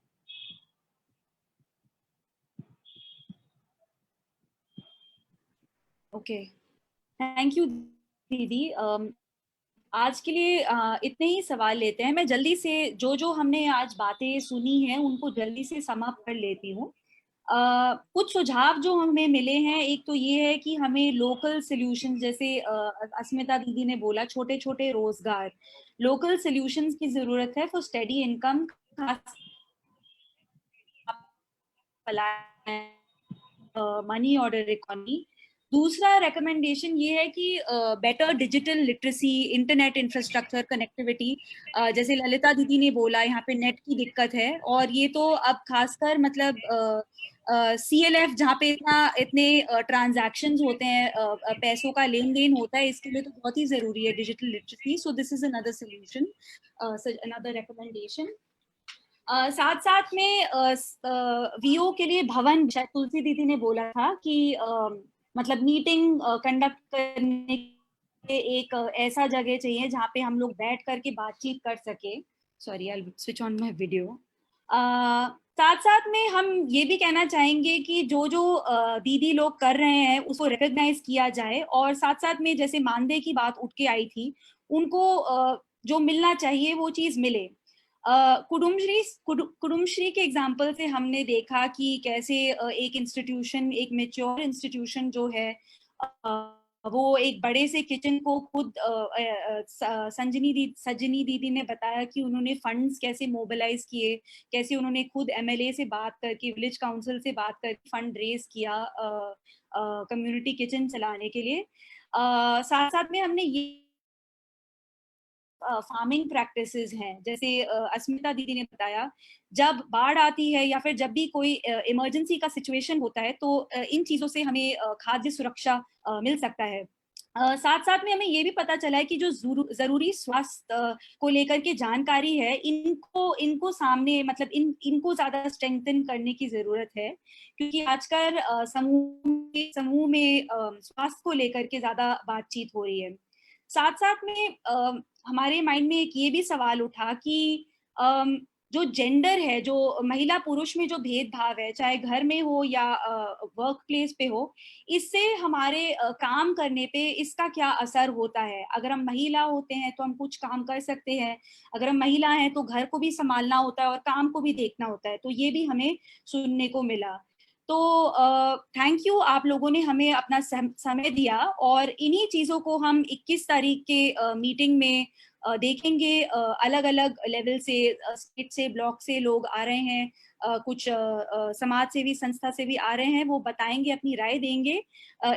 ओके, थैंक यू दीदी। आज के लिए इतने ही सवाल लेते हैं। मैं जल्दी से जो हमने आज बातें सुनी हैं उनको जल्दी से समाप्त कर लेती हूँ। कुछ सुझाव जो हमें मिले हैं, एक तो ये है कि हमें लोकल सॉल्यूशन, जैसे अस्मिता दीदी ने बोला, छोटे छोटे रोजगार, लोकल सॉल्यूशंस की जरूरत है for steady income, money order economy. दूसरा रिकमेंडेशन ये है कि better digital literacy, internet infrastructure, connectivity, जैसे ललिता दीदी ने बोला यहाँ पे नेट की दिक्कत है, और ये तो अब खासकर मतलब CLF जहाँ पे इतने ट्रांजैक्शंस होते हैं, पैसों का लेन देन होता है, इसके लिए तो बहुत ही जरूरी है digital literacy. So this is another solution, another recommendation. साथ साथ में VO के लिए भवन, शायद तुलसी दीदी ने बोला था कि मतलब मीटिंग कंडक्ट करने के एक ऐसा जगह चाहिए जहाँ पे हम लोग बैठ करके बातचीत कर सके। Sorry, I will switch on my video. साथ साथ में हम ये भी कहना चाहेंगे कि जो दीदी लोग कर रहे हैं उसको रिकॉग्नाइज किया जाए, और साथ साथ में जैसे मानदेय की बात उठ के आई थी, उनको जो मिलना चाहिए वो चीज मिले। कुडुमश्री के एग्जाम्पल से हमने देखा कि कैसे एक इंस्टीट्यूशन, एक मेच्योर इंस्टीट्यूशन जो है वो एक बड़े से किचन को खुद सजनी दीदी ने बताया कि उन्होंने फंड्स कैसे मोबिलाइज किए, कैसे उन्होंने खुद एमएलए से बात करके, विलेज काउंसिल से बात करके फंड रेज किया कम्युनिटी किचन चलाने के लिए। साथ साथ में हमने ये फार्मिंग प्रैक्टिसेस हैं, जैसे अस्मिता दीदी ने बताया, जब बाढ़ आती है या फिर जब भी कोई इमरजेंसी का सिचुएशन होता है तो इन चीजों से हमें खाद्य सुरक्षा मिल सकता है। साथ साथ में हमें ये भी पता चला है कि जो जरूरी स्वास्थ्य को लेकर के जानकारी है, इनको सामने मतलब इनको ज्यादा स्ट्रेंथन करने की जरूरत है, क्योंकि आजकल समूह में स्वास्थ्य को लेकर के ज्यादा बातचीत हो रही है। साथ साथ में हमारे माइंड में एक ये भी सवाल उठा कि जो जेंडर है, जो महिला पुरुष में जो भेदभाव है, चाहे घर में हो या वर्क प्लेस पे हो, इससे हमारे काम करने पे इसका क्या असर होता है। अगर हम महिला होते हैं तो हम कुछ काम कर सकते हैं, अगर हम महिला हैं तो घर को भी संभालना होता है और काम को भी देखना होता है। तो ये भी हमें सुनने को मिला। तो थैंक यू, आप लोगों ने हमें अपना समय दिया, और इन्हीं चीजों को हम 21 तारीख के मीटिंग में देखेंगे। अलग अलग लेवल से, स्टेट से, ब्लॉक से लोग आ रहे हैं, कुछ समाज सेवी संस्था से भी आ रहे हैं, वो बताएंगे, अपनी राय देंगे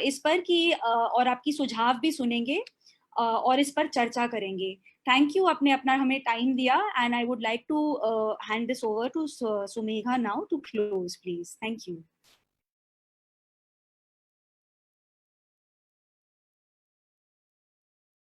इस पर कि और आपकी सुझाव भी सुनेंगे और इस पर चर्चा करेंगे। थैंक यू, आपने अपना हमें टाइम दिया, and I would like to hand this over to Sumegha now to close please. Thank you.